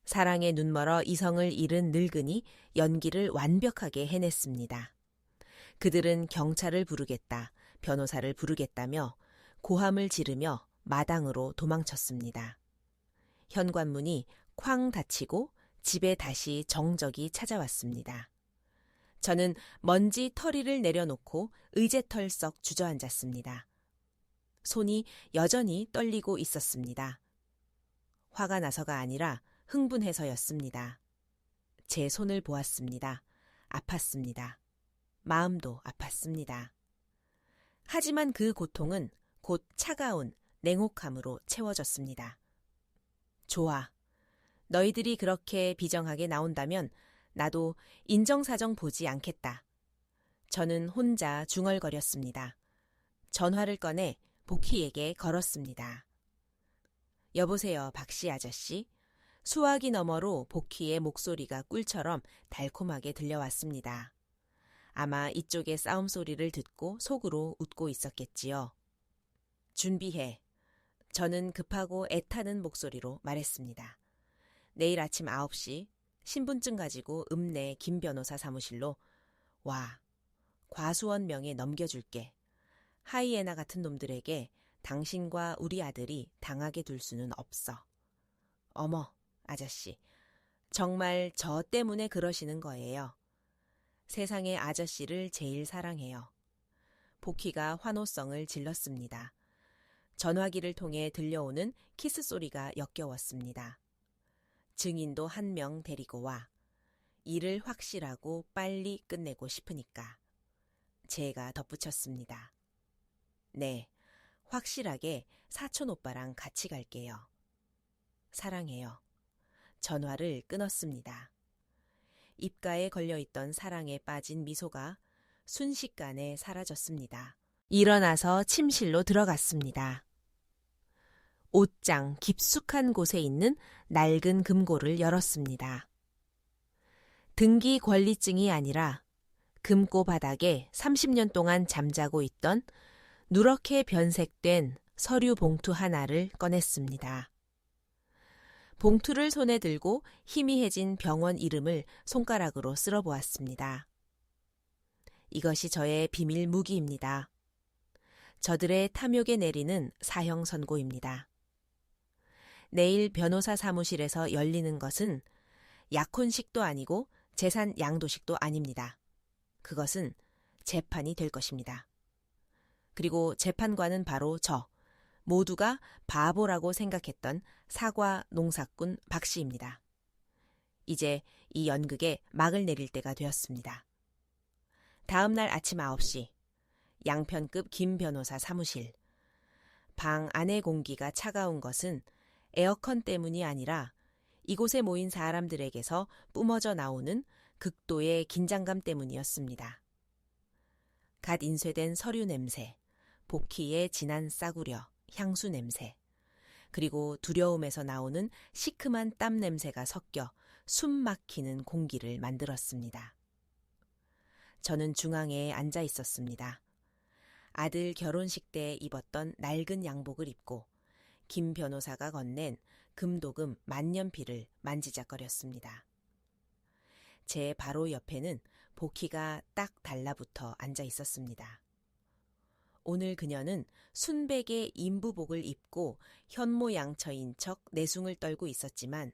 사랑에 눈멀어 이성을 잃은 늙은이 연기를 완벽하게 해냈습니다. 그들은 경찰을 부르겠다, 변호사를 부르겠다며 고함을 지르며 마당으로 도망쳤습니다. 현관문이 쾅 닫히고 집에 다시 정적이 찾아왔습니다. 저는 먼지 털이를 내려놓고 의제털썩 주저앉았습니다. 손이 여전히 떨리고 있었습니다. 화가 나서가 아니라 흥분해서였습니다. 제 손을 보았습니다. 아팠습니다. 마음도 아팠습니다. 하지만 그 고통은 곧 차가운 냉혹함으로 채워졌습니다. 좋아. 너희들이 그렇게 비정하게 나온다면 나도 인정사정 보지 않겠다. 저는 혼자 중얼거렸습니다. 전화를 꺼내 복희에게 걸었습니다. 여보세요, 박씨 아저씨. 수화기 너머로 복희의 목소리가 꿀처럼 달콤하게 들려왔습니다. 아마 이쪽의 싸움 소리를 듣고 속으로 웃고 있었겠지요. 준비해. 저는 급하고 애타는 목소리로 말했습니다. 내일 아침 9시 신분증 가지고 읍내 김 변호사 사무실로 와. 과수원 명에 넘겨줄게. 하이에나 같은 놈들에게 당신과 우리 아들이 당하게 둘 수는 없어. 어머, 아저씨. 정말 저 때문에 그러시는 거예요. 세상에 아저씨를 제일 사랑해요. 복희가 환호성을 질렀습니다. 전화기를 통해 들려오는 키스 소리가 역겨웠습니다. 증인도 한 명 데리고 와. 일을 확실하고 빨리 끝내고 싶으니까. 제가 덧붙였습니다. 네, 확실하게 사촌 오빠랑 같이 갈게요. 사랑해요. 전화를 끊었습니다. 입가에 걸려있던 사랑에 빠진 미소가 순식간에 사라졌습니다. 일어나서 침실로 들어갔습니다. 옷장 깊숙한 곳에 있는 낡은 금고를 열었습니다. 등기 권리증이 아니라 금고 바닥에 30년 동안 잠자고 있던 누렇게 변색된 서류 봉투 하나를 꺼냈습니다. 봉투를 손에 들고 희미해진 병원 이름을 손가락으로 쓸어보았습니다. 이것이 저의 비밀 무기입니다. 저들의 탐욕에 내리는 사형 선고입니다. 내일 변호사 사무실에서 열리는 것은 약혼식도 아니고 재산 양도식도 아닙니다. 그것은 재판이 될 것입니다. 그리고 재판관은 바로 저, 모두가 바보라고 생각했던 사과 농사꾼 박 씨입니다. 이제 이 연극에 막을 내릴 때가 되었습니다. 다음 날 아침 9시, 양편급 김 변호사 사무실. 방 안의 공기가 차가운 것은 에어컨 때문이 아니라 이곳에 모인 사람들에게서 뿜어져 나오는 극도의 긴장감 때문이었습니다. 갓 인쇄된 서류 냄새, 복희의 진한 싸구려, 향수 냄새, 그리고 두려움에서 나오는 시큼한 땀 냄새가 섞여 숨 막히는 공기를 만들었습니다. 저는 중앙에 앉아 있었습니다. 아들 결혼식 때 입었던 낡은 양복을 입고 김 변호사가 건넨 금도금 만년필을 만지작거렸습니다. 제 바로 옆에는 복희가 딱 달라붙어 앉아 있었습니다. 오늘 그녀는 순백의 인부복을 입고 현모양처인 척 내숭을 떨고 있었지만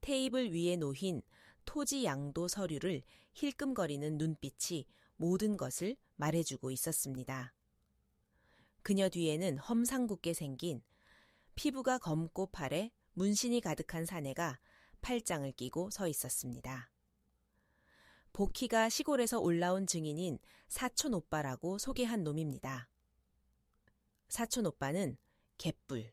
테이블 위에 놓인 토지 양도 서류를 힐끔거리는 눈빛이 모든 것을 말해주고 있었습니다. 그녀 뒤에는 험상궂게 생긴 피부가 검고 팔에 문신이 가득한 사내가 팔짱을 끼고 서 있었습니다. 복희가 시골에서 올라온 증인인 사촌 오빠라고 소개한 놈입니다. 사촌 오빠는 개뿔.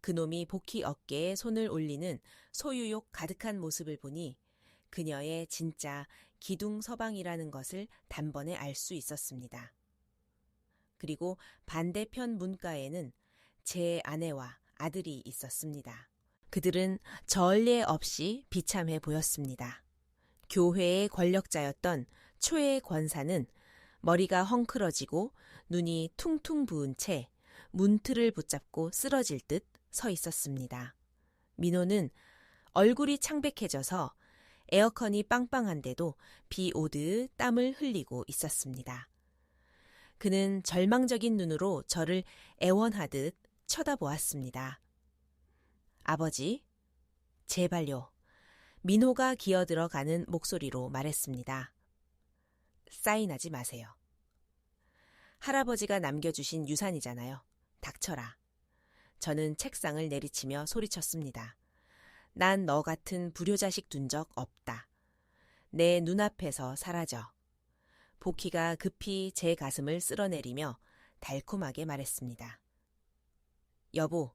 그놈이 복희 어깨에 손을 올리는 소유욕 가득한 모습을 보니 그녀의 진짜 기둥서방이라는 것을 단번에 알 수 있었습니다. 그리고 반대편 문가에는 제 아내와 아들이 있었습니다. 그들은 전례 없이 비참해 보였습니다. 교회의 권력자였던 초의 권사는 머리가 헝클어지고 눈이 퉁퉁 부은 채 문틀을 붙잡고 쓰러질 듯 서 있었습니다. 민호는 얼굴이 창백해져서 에어컨이 빵빵한데도 비 오듯 땀을 흘리고 있었습니다. 그는 절망적인 눈으로 저를 애원하듯 쳐다보았습니다. 아버지, 제발요. 민호가 기어들어가는 목소리로 말했습니다. 사인하지 마세요. 할아버지가 남겨주신 유산이잖아요. 닥쳐라. 저는 책상을 내리치며 소리쳤습니다. 난 너 같은 불효자식 둔 적 없다. 내 눈앞에서 사라져. 복희가 급히 제 가슴을 쓸어내리며 달콤하게 말했습니다. 여보,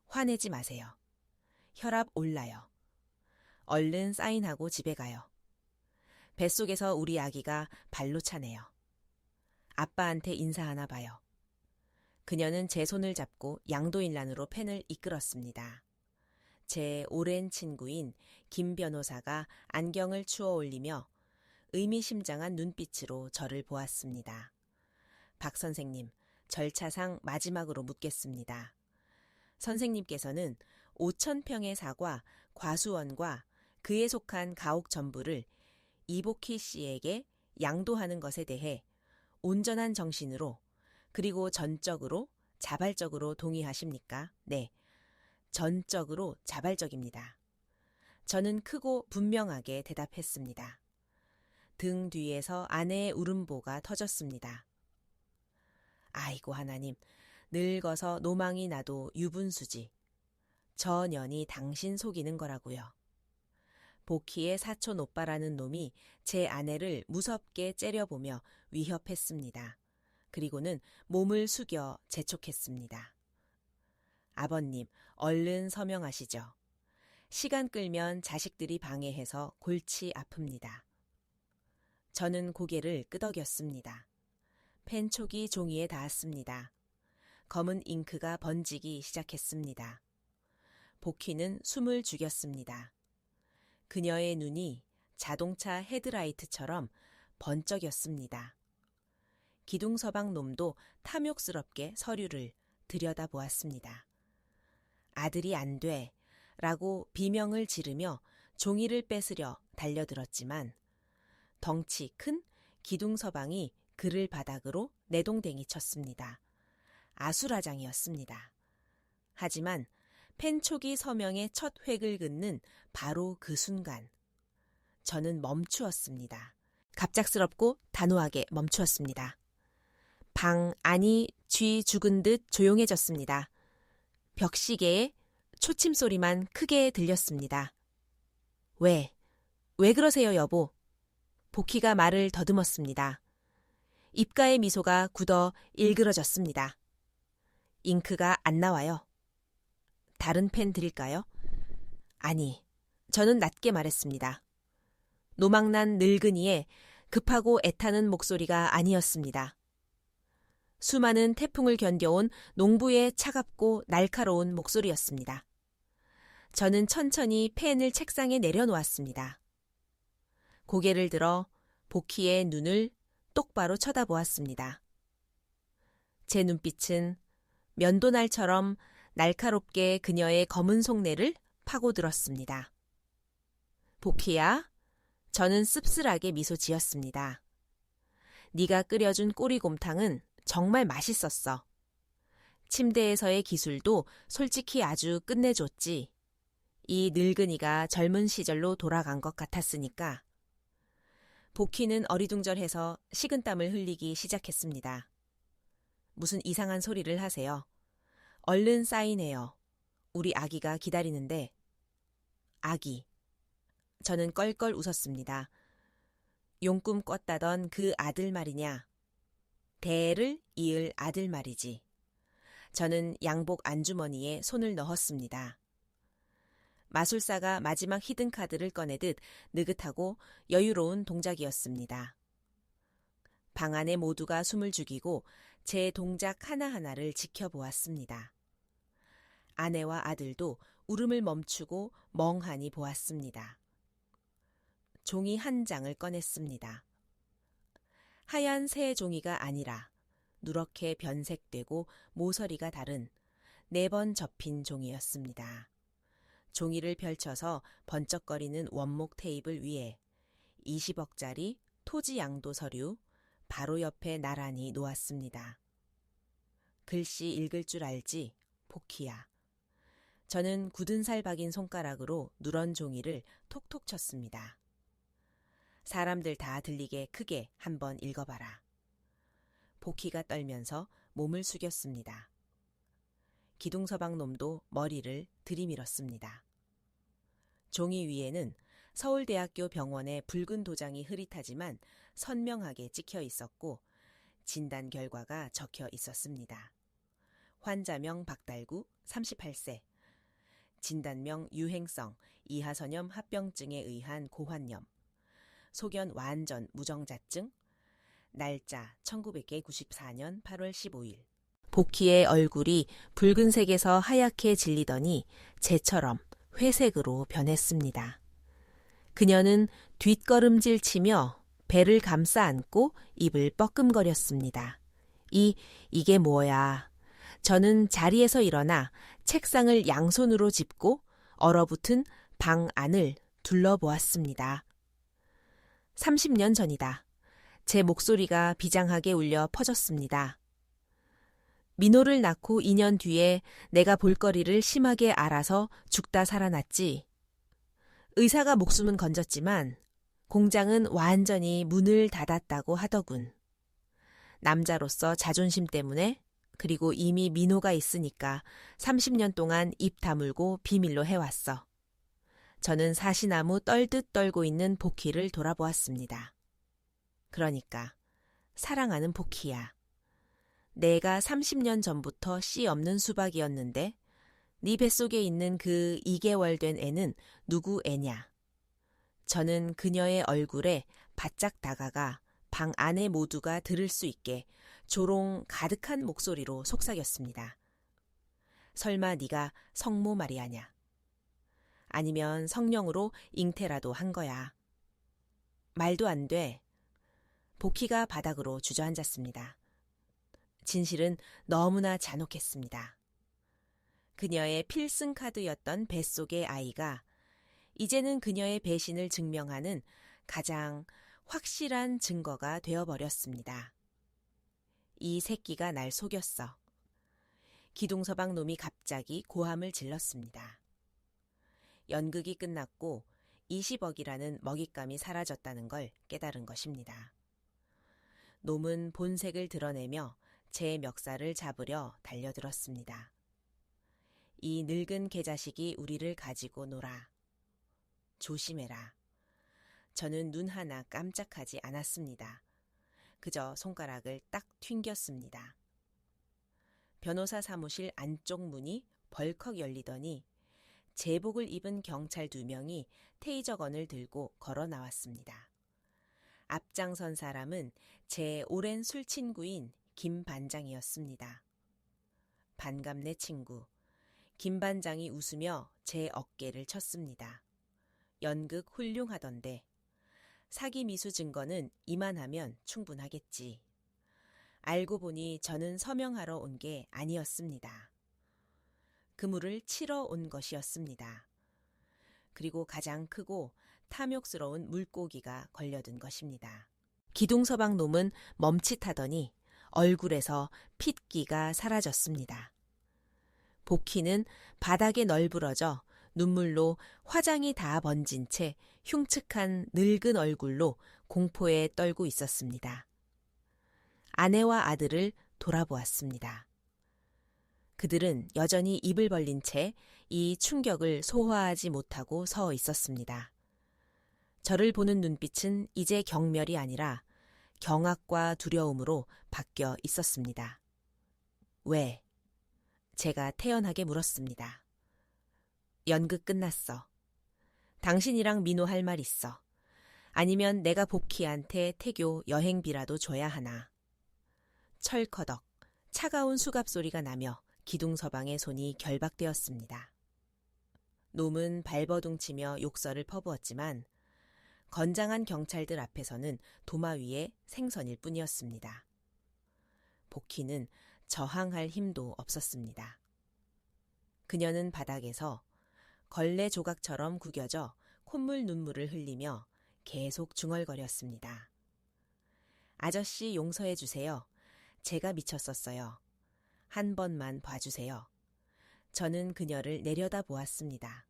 화내지 마세요. 혈압 올라요. 얼른 사인하고 집에 가요. 뱃속에서 우리 아기가 발로 차네요. 아빠한테 인사하나 봐요. 그녀는 제 손을 잡고 양도일란으로 펜을 이끌었습니다. 제 오랜 친구인 김 변호사가 안경을 추어 올리며 의미심장한 눈빛으로 저를 보았습니다. 박 선생님, 절차상 마지막으로 묻겠습니다. 선생님께서는 5,000평의 사과 과수원과 그에 속한 가옥 전부를 이복희 씨에게 양도하는 것에 대해 온전한 정신으로 그리고 전적으로 자발적으로 동의하십니까? 네, 전적으로 자발적입니다. 저는 크고 분명하게 대답했습니다. 등 뒤에서 아내의 울음보가 터졌습니다. 아이고 하나님, 늙어서 노망이 나도 유분수지. 저 년이 당신 속이는 거라고요. 복희의 사촌 오빠라는 놈이 제 아내를 무섭게 째려보며 위협했습니다. 그리고는 몸을 숙여 재촉했습니다. 아버님, 얼른 서명하시죠. 시간 끌면 자식들이 방해해서 골치 아픕니다. 저는 고개를 끄덕였습니다. 펜촉이 종이에 닿았습니다. 검은 잉크가 번지기 시작했습니다. 복희는 숨을 죽였습니다. 그녀의 눈이 자동차 헤드라이트처럼 번쩍였습니다. 기둥서방 놈도 탐욕스럽게 서류를 들여다보았습니다. 아들이 안 돼 라고 비명을 지르며 종이를 뺏으려 달려들었지만 덩치 큰 기둥서방이 그를 바닥으로 내동댕이 쳤습니다. 아수라장이었습니다. 하지만 펜촉이 서명의 첫 획을 긋는 바로 그 순간 저는 멈추었습니다. 갑작스럽고 단호하게 멈추었습니다. 방 안이 쥐 죽은 듯 조용해졌습니다. 벽시계의 초침소리만 크게 들렸습니다. 왜 그러세요 여보? 복희가 말을 더듬었습니다. 입가의 미소가 굳어 일그러졌습니다. 잉크가 안 나와요. 다른 펜 드릴까요? 아니, 저는 낮게 말했습니다. 노망난 늙은이의 급하고 애타는 목소리가 아니었습니다. 수많은 태풍을 견뎌온 농부의 차갑고 날카로운 목소리였습니다. 저는 천천히 펜을 책상에 내려놓았습니다. 고개를 들어 복희의 눈을 똑바로 쳐다보았습니다. 제 눈빛은 면도날처럼 날카롭게 그녀의 검은 속내를 파고들었습니다. 복희야, 저는 씁쓸하게 미소 지었습니다. 네가 끓여준 꼬리곰탕은 정말 맛있었어. 침대에서의 기술도 솔직히 아주 끝내줬지. 이 늙은이가 젊은 시절로 돌아간 것 같았으니까. 복희는 어리둥절해서 식은땀을 흘리기 시작했습니다. 무슨 이상한 소리를 하세요. 얼른 사인해요. 우리 아기가 기다리는데. 아기. 저는 껄껄 웃었습니다. 용꿈 꿨다던 그 아들 말이냐. 대를 이을 아들 말이지. 저는 양복 안주머니에 손을 넣었습니다. 마술사가 마지막 히든카드를 꺼내듯 느긋하고 여유로운 동작이었습니다. 방 안에 모두가 숨을 죽이고 제 동작 하나하나를 지켜보았습니다. 아내와 아들도 울음을 멈추고 멍하니 보았습니다. 종이 한 장을 꺼냈습니다. 하얀 새 종이가 아니라 누렇게 변색되고 모서리가 다른 4번 접힌 종이였습니다. 종이를 펼쳐서 번쩍거리는 원목 테이블 위에 20억짜리 토지 양도 서류 바로 옆에 나란히 놓았습니다. 글씨 읽을 줄 알지, 포키야. 저는 굳은 살 박인 손가락으로 누런 종이를 톡톡 쳤습니다. 사람들 다 들리게 크게 한번 읽어봐라. 포키가 떨면서 몸을 숙였습니다. 기둥서방 놈도 머리를 들이밀었습니다. 종이 위에는 서울대학교 병원의 붉은 도장이 흐릿하지만 선명하게 찍혀 있었고 진단 결과가 적혀 있었습니다. 환자명 박달구 38세, 진단명 유행성 이하선염 합병증에 의한 고환염, 소견 완전 무정자증, 날짜 1994년 8월 15일. 복희의 얼굴이 붉은색에서 하얗게 질리더니 쟤처럼 회색으로 변했습니다. 그녀는 뒷걸음질 치며 배를 감싸 안고 입을 뻐끔거렸습니다. 이게 뭐야. 저는 자리에서 일어나 책상을 양손으로 짚고 얼어붙은 방 안을 둘러보았습니다. 30년 전이다. 제 목소리가 비장하게 울려 퍼졌습니다. 민호를 낳고 2년 뒤에 내가 볼거리를 심하게 알아서 죽다 살아났지. 의사가 목숨은 건졌지만 공장은 완전히 문을 닫았다고 하더군. 남자로서 자존심 때문에, 그리고 이미 민호가 있으니까 30년 동안 입 다물고 비밀로 해왔어. 저는 사시나무 떨듯 떨고 있는 복희를 돌아보았습니다. 그러니까 사랑하는 복희야. 내가 30년 전부터 씨 없는 수박이었는데 네 뱃속에 있는 그 2개월 된 애는 누구 애냐. 저는 그녀의 얼굴에 바짝 다가가 방 안에 모두가 들을 수 있게 조롱 가득한 목소리로 속삭였습니다. 설마 네가 성모 마리아냐? 아니면 성령으로 잉태라도 한 거야. 말도 안 돼. 복희가 바닥으로 주저앉았습니다. 진실은 너무나 잔혹했습니다. 그녀의 필승 카드였던 뱃속의 아이가 이제는 그녀의 배신을 증명하는 가장 확실한 증거가 되어버렸습니다. 이 새끼가 날 속였어. 기둥서방 놈이 갑자기 고함을 질렀습니다. 연극이 끝났고 20억이라는 먹잇감이 사라졌다는 걸 깨달은 것입니다. 놈은 본색을 드러내며 제 멱살을 잡으려 달려들었습니다. 이 늙은 개자식이 우리를 가지고 놀아. 조심해라. 저는 눈 하나 깜짝하지 않았습니다. 그저 손가락을 딱 튕겼습니다. 변호사 사무실 안쪽 문이 벌컥 열리더니 제복을 입은 경찰 2명이 테이저건을 들고 걸어 나왔습니다. 앞장선 사람은 제 오랜 술친구인 김 반장이었습니다. 반갑네 친구. 김 반장이 웃으며 제 어깨를 쳤습니다. 연극 훌륭하던데. 사기 미수 증거는 이만하면 충분하겠지. 알고 보니 저는 서명하러 온 게 아니었습니다. 그물을 치러 온 것이었습니다. 그리고 가장 크고 탐욕스러운 물고기가 걸려든 것입니다. 기둥서방 놈은 멈칫하더니 얼굴에서 핏기가 사라졌습니다. 복희는 바닥에 널브러져 눈물로 화장이 다 번진 채 흉측한 늙은 얼굴로 공포에 떨고 있었습니다. 아내와 아들을 돌아보았습니다. 그들은 여전히 입을 벌린 채 이 충격을 소화하지 못하고 서 있었습니다. 저를 보는 눈빛은 이제 경멸이 아니라 경악과 두려움으로 바뀌어 있었습니다. 왜? 제가 태연하게 물었습니다. 연극 끝났어. 당신이랑 민호 할 말 있어. 아니면 내가 복희한테 태교 여행비라도 줘야 하나. 철커덕 차가운 수갑 소리가 나며 기둥서방의 손이 결박되었습니다. 놈은 발버둥치며 욕설을 퍼부었지만 건장한 경찰들 앞에서는 도마 위에 생선일 뿐이었습니다. 복희는 저항할 힘도 없었습니다. 그녀는 바닥에서 걸레 조각처럼 구겨져 콧물 눈물을 흘리며 계속 중얼거렸습니다. 아저씨 용서해 주세요. 제가 미쳤었어요. 한 번만 봐주세요. 저는 그녀를 내려다 보았습니다.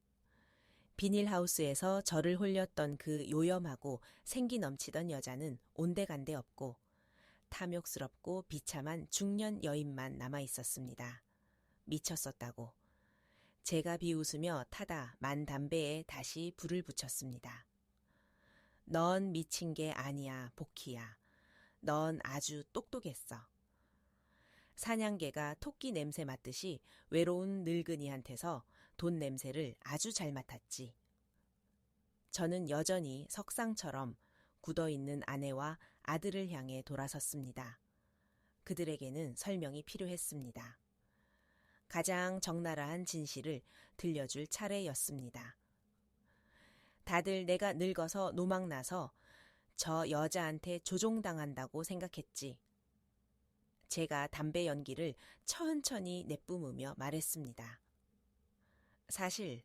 비닐하우스에서 저를 홀렸던 그 요염하고 생기 넘치던 여자는 온데간데 없고 탐욕스럽고 비참한 중년 여인만 남아 있었습니다. 미쳤었다고. 제가 비웃으며 타다 만 담배에 다시 불을 붙였습니다. 넌 미친 게 아니야, 복희야. 넌 아주 똑똑했어. 사냥개가 토끼 냄새 맡듯이 외로운 늙은이한테서 돈 냄새를 아주 잘 맡았지. 저는 여전히 석상처럼 굳어있는 아내와 아들을 향해 돌아섰습니다. 그들에게는 설명이 필요했습니다. 가장 적나라한 진실을 들려줄 차례였습니다. 다들 내가 늙어서 노망나서 저 여자한테 조종당한다고 생각했지. 제가 담배 연기를 천천히 내뿜으며 말했습니다. 사실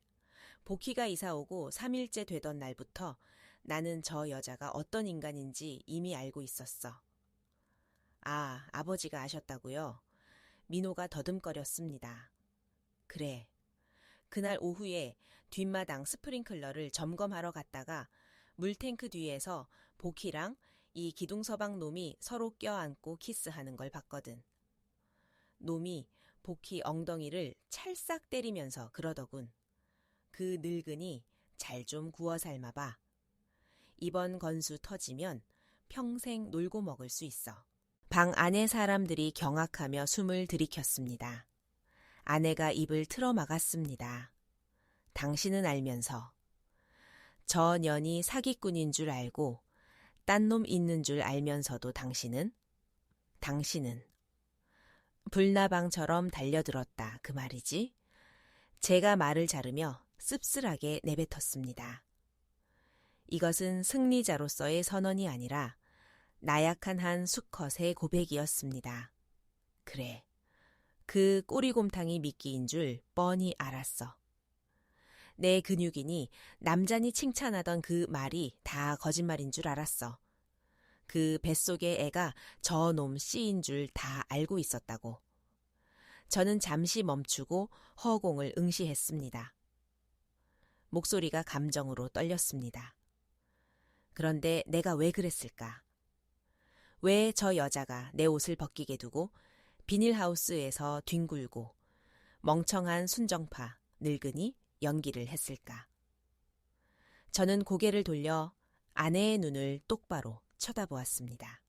복희가 이사오고 3일째 되던 날부터 나는 저 여자가 어떤 인간인지 이미 알고 있었어. 아, 아버지가 아셨다고요? 민호가 더듬거렸습니다. 그래. 그날 오후에 뒷마당 스프링클러를 점검하러 갔다가 물탱크 뒤에서 복희랑 이 기둥서방 놈이 서로 껴안고 키스하는 걸 봤거든. 놈이 복희 엉덩이를 찰싹 때리면서 그러더군. 그 늙은이 잘 좀 구워 삶아봐. 이번 건수 터지면 평생 놀고 먹을 수 있어. 방 안의 사람들이 경악하며 숨을 들이켰습니다. 아내가 입을 틀어 막았습니다. 당신은 알면서. 저 년이 사기꾼인 줄 알고 딴 놈 있는 줄 알면서도 당신은 불나방처럼 달려들었다 그 말이지. 제가 말을 자르며 씁쓸하게 내뱉었습니다. 이것은 승리자로서의 선언이 아니라 나약한 한 수컷의 고백이었습니다. 그래, 그 꼬리곰탕이 미끼인 줄 뻔히 알았어. 내 근육이니 남잔이 칭찬하던 그 말이 다 거짓말인 줄 알았어. 그 뱃속의 애가 저놈 씨인 줄 다 알고 있었다고. 저는 잠시 멈추고 허공을 응시했습니다. 목소리가 감정으로 떨렸습니다. 그런데 내가 왜 그랬을까? 왜 저 여자가 내 옷을 벗기게 두고 비닐하우스에서 뒹굴고 멍청한 순정파, 늙은이, 연기를 했을까? 저는 고개를 돌려 아내의 눈을 똑바로 쳐다보았습니다.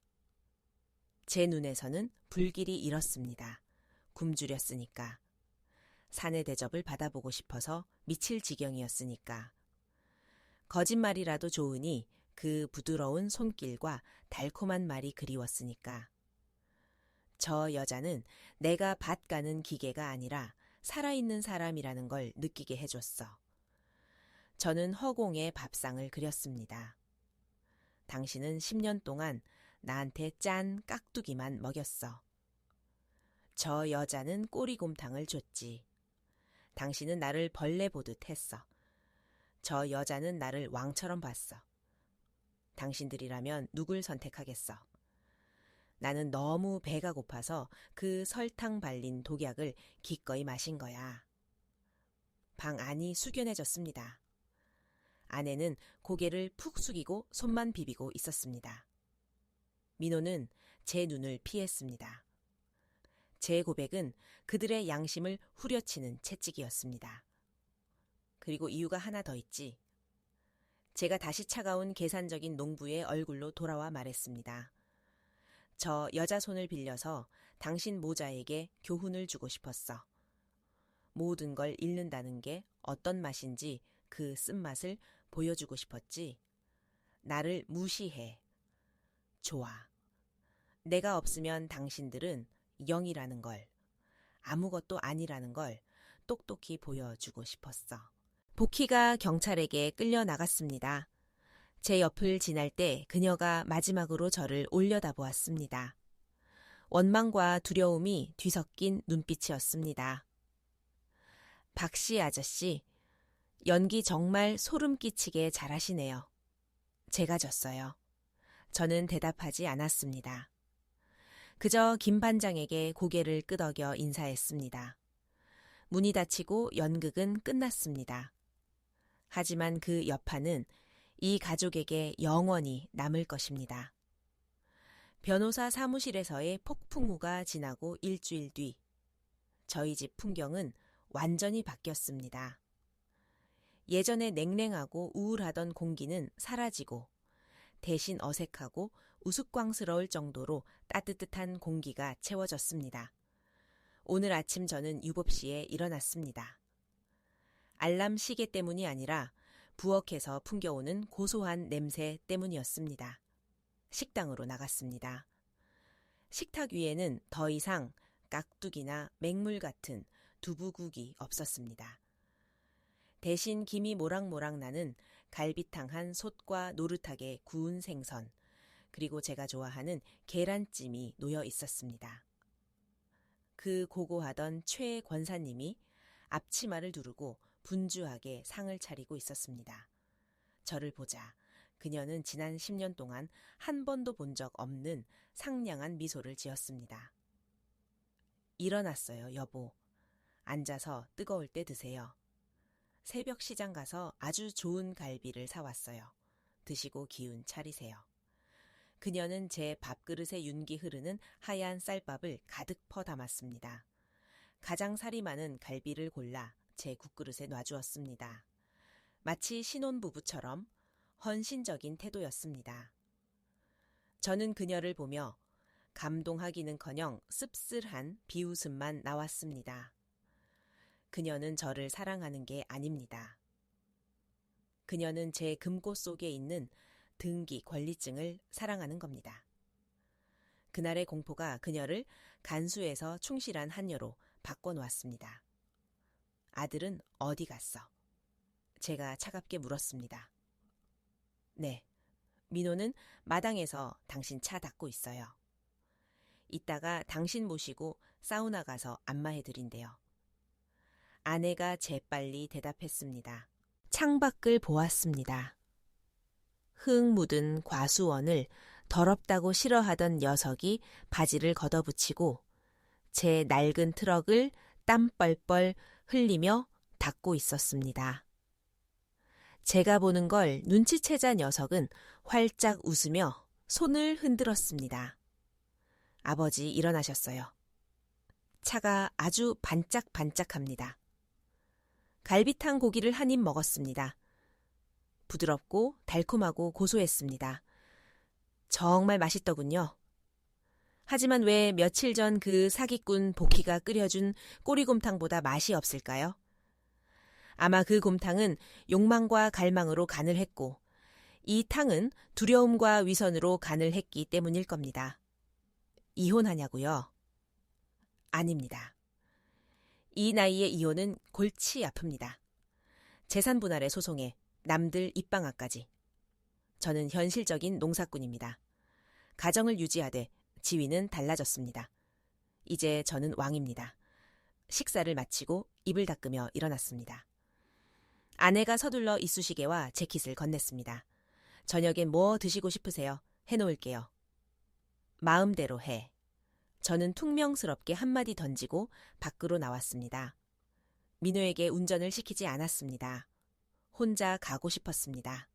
제 눈에서는 불길이 일었습니다. 굶주렸으니까. 사내 대접을 받아보고 싶어서 미칠 지경이었으니까. 거짓말이라도 좋으니 그 부드러운 손길과 달콤한 말이 그리웠으니까. 저 여자는 내가 밭 가는 기계가 아니라 살아있는 사람이라는 걸 느끼게 해줬어. 저는 허공에 밥상을 그렸습니다. 당신은 10년 동안 나한테 짠 깍두기만 먹였어. 저 여자는 꼬리곰탕을 줬지. 당신은 나를 벌레 보듯 했어. 저 여자는 나를 왕처럼 봤어. 당신들이라면 누굴 선택하겠어? 나는 너무 배가 고파서 그 설탕 발린 독약을 기꺼이 마신 거야. 방 안이 숙연해졌습니다. 아내는 고개를 푹 숙이고 손만 비비고 있었습니다. 민호는 제 눈을 피했습니다. 제 고백은 그들의 양심을 후려치는 채찍이었습니다. 그리고 이유가 하나 더 있지. 제가 다시 차가운 계산적인 농부의 얼굴로 돌아와 말했습니다. 저 여자 손을 빌려서 당신 모자에게 교훈을 주고 싶었어. 모든 걸 잃는다는 게 어떤 맛인지 그 쓴맛을 보여주고 싶었지. 나를 무시해. 좋아. 내가 없으면 당신들은 0이라는 걸, 아무것도 아니라는 걸 똑똑히 보여주고 싶었어. 복희가 경찰에게 끌려 나갔습니다. 제 옆을 지날 때 그녀가 마지막으로 저를 올려다보았습니다. 원망과 두려움이 뒤섞인 눈빛이었습니다. 박씨 아저씨, 연기 정말 소름 끼치게 잘하시네요. 제가 졌어요. 저는 대답하지 않았습니다. 그저 김 반장에게 고개를 끄덕여 인사했습니다. 문이 닫히고 연극은 끝났습니다. 하지만 그 여파는 이 가족에게 영원히 남을 것입니다. 변호사 사무실에서의 폭풍우가 지나고 일주일 뒤, 저희 집 풍경은 완전히 바뀌었습니다. 예전에 냉랭하고 우울하던 공기는 사라지고 대신 어색하고 우스꽝스러울 정도로 따뜻한 공기가 채워졌습니다. 오늘 아침 저는 7시에 일어났습니다. 알람 시계 때문이 아니라 부엌에서 풍겨오는 고소한 냄새 때문이었습니다. 식당으로 나갔습니다. 식탁 위에는 더 이상 깍두기나 맹물 같은 두부국이 없었습니다. 대신 김이 모락모락 나는 갈비탕 한 솥과 노릇하게 구운 생선, 그리고 제가 좋아하는 계란찜이 놓여 있었습니다. 그 고고하던 최 권사님이 앞치마를 두르고 분주하게 상을 차리고 있었습니다. 저를 보자 그녀는 지난 10년 동안 한 번도 본 적 없는 상냥한 미소를 지었습니다. 일어났어요, 여보. 앉아서 뜨거울 때 드세요. 새벽 시장 가서 아주 좋은 갈비를 사왔어요. 드시고 기운 차리세요. 그녀는 제 밥그릇에 윤기 흐르는 하얀 쌀밥을 가득 퍼 담았습니다. 가장 살이 많은 갈비를 골라 제 국그릇에 놔주었습니다. 마치 신혼부부처럼 헌신적인 태도였습니다. 저는 그녀를 보며 감동하기는커녕 씁쓸한 비웃음만 나왔습니다. 그녀는 저를 사랑하는 게 아닙니다. 그녀는 제 금고 속에 있는 등기 권리증을 사랑하는 겁니다. 그날의 공포가 그녀를 간수해서 충실한 한여로 바꿔놓았습니다. 아들은 어디 갔어? 제가 차갑게 물었습니다. 네, 민호는 마당에서 당신 차 닦고 있어요. 이따가 당신 모시고 사우나 가서 안마해드린대요. 아내가 재빨리 대답했습니다. 창밖을 보았습니다. 흙 묻은 과수원을 더럽다고 싫어하던 녀석이 바지를 걷어붙이고 제 낡은 트럭을 땀 뻘뻘 흘리며 닦고 있었습니다. 제가 보는 걸 눈치채자 녀석은 활짝 웃으며 손을 흔들었습니다. 아버지 일어나셨어요. 차가 아주 반짝반짝합니다. 갈비탕 고기를 한 입 먹었습니다. 부드럽고 달콤하고 고소했습니다. 정말 맛있더군요. 하지만 왜 며칠 전 그 사기꾼 복희가 끓여준 꼬리곰탕보다 맛이 없을까요? 아마 그 곰탕은 욕망과 갈망으로 간을 했고 이 탕은 두려움과 위선으로 간을 했기 때문일 겁니다. 이혼하냐고요? 아닙니다. 이 나이에 이혼은 골치 아픕니다. 재산 분할의 소송에 남들 입방아까지. 저는 현실적인 농사꾼입니다. 가정을 유지하되 지위는 달라졌습니다. 이제 저는 왕입니다. 식사를 마치고 입을 닦으며 일어났습니다. 아내가 서둘러 이쑤시개와 재킷을 건넸습니다. 저녁엔 뭐 드시고 싶으세요? 해놓을게요. 마음대로 해. 저는 퉁명스럽게 한마디 던지고 밖으로 나왔습니다. 민호에게 운전을 시키지 않았습니다. 혼자 가고 싶었습니다.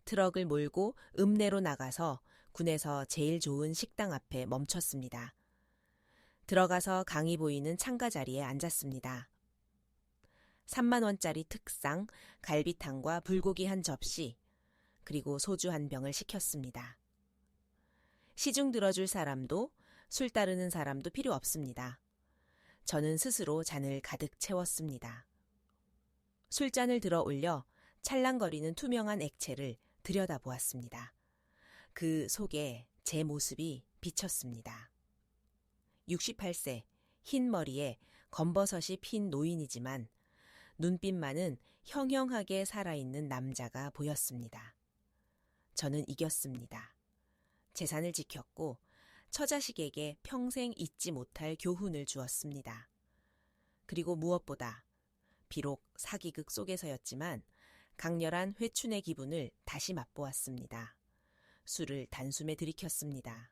트럭을 몰고 읍내로 나가서 군에서 제일 좋은 식당 앞에 멈췄습니다. 들어가서 강이 보이는 창가 자리에 앉았습니다. 3만 원짜리 특상, 갈비탕과 불고기 한 접시, 그리고 소주 한 병을 시켰습니다. 시중 들어줄 사람도 술 따르는 사람도 필요 없습니다. 저는 스스로 잔을 가득 채웠습니다. 술잔을 들어 올려 찰랑거리는 투명한 액체를 들여다보았습니다. 그 속에 제 모습이 비쳤습니다. 68세, 흰 머리에 검버섯이 핀 노인이지만 눈빛만은 형형하게 살아있는 남자가 보였습니다. 저는 이겼습니다. 재산을 지켰고 처자식에게 평생 잊지 못할 교훈을 주었습니다. 그리고 무엇보다 비록 사기극 속에서였지만 강렬한 회춘의 기분을 다시 맛보았습니다. 술을 단숨에 들이켰습니다.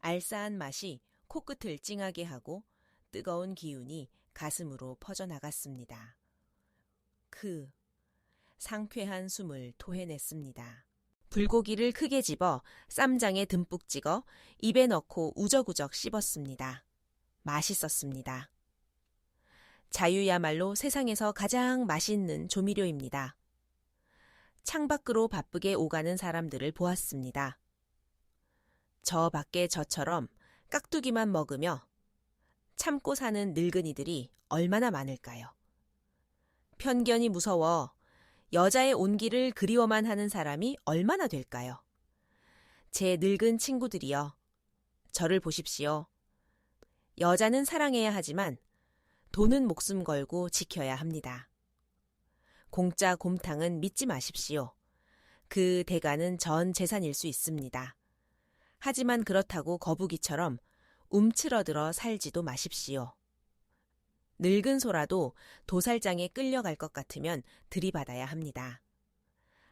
알싸한 맛이 코끝을 찡하게 하고 뜨거운 기운이 가슴으로 퍼져나갔습니다. 상쾌한 숨을 토해냈습니다. 불고기를 크게 집어 쌈장에 듬뿍 찍어 입에 넣고 우적우적 씹었습니다. 맛있었습니다. 자유야말로 세상에서 가장 맛있는 조미료입니다. 창밖으로 바쁘게 오가는 사람들을 보았습니다. 저 밖에 저처럼 깍두기만 먹으며 참고 사는 늙은이들이 얼마나 많을까요? 편견이 무서워 여자의 온기를 그리워만 하는 사람이 얼마나 될까요? 제 늙은 친구들이여, 저를 보십시오. 여자는 사랑해야 하지만 돈은 목숨 걸고 지켜야 합니다. 공짜 곰탕은 믿지 마십시오. 그 대가는 전 재산일 수 있습니다. 하지만 그렇다고 거북이처럼 움츠러들어 살지도 마십시오. 늙은 소라도 도살장에 끌려갈 것 같으면 들이받아야 합니다.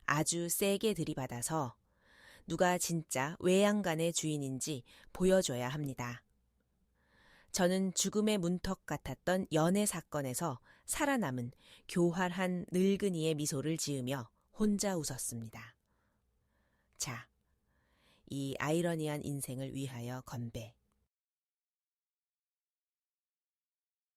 아주 세게 들이받아서 누가 진짜 외양간의 주인인지 보여줘야 합니다. 저는 죽음의 문턱 같았던 연애 사건에서 살아남은 교활한 늙은이의 미소를 지으며 혼자 웃었습니다. 자, 이 아이러니한 인생을 위하여 건배.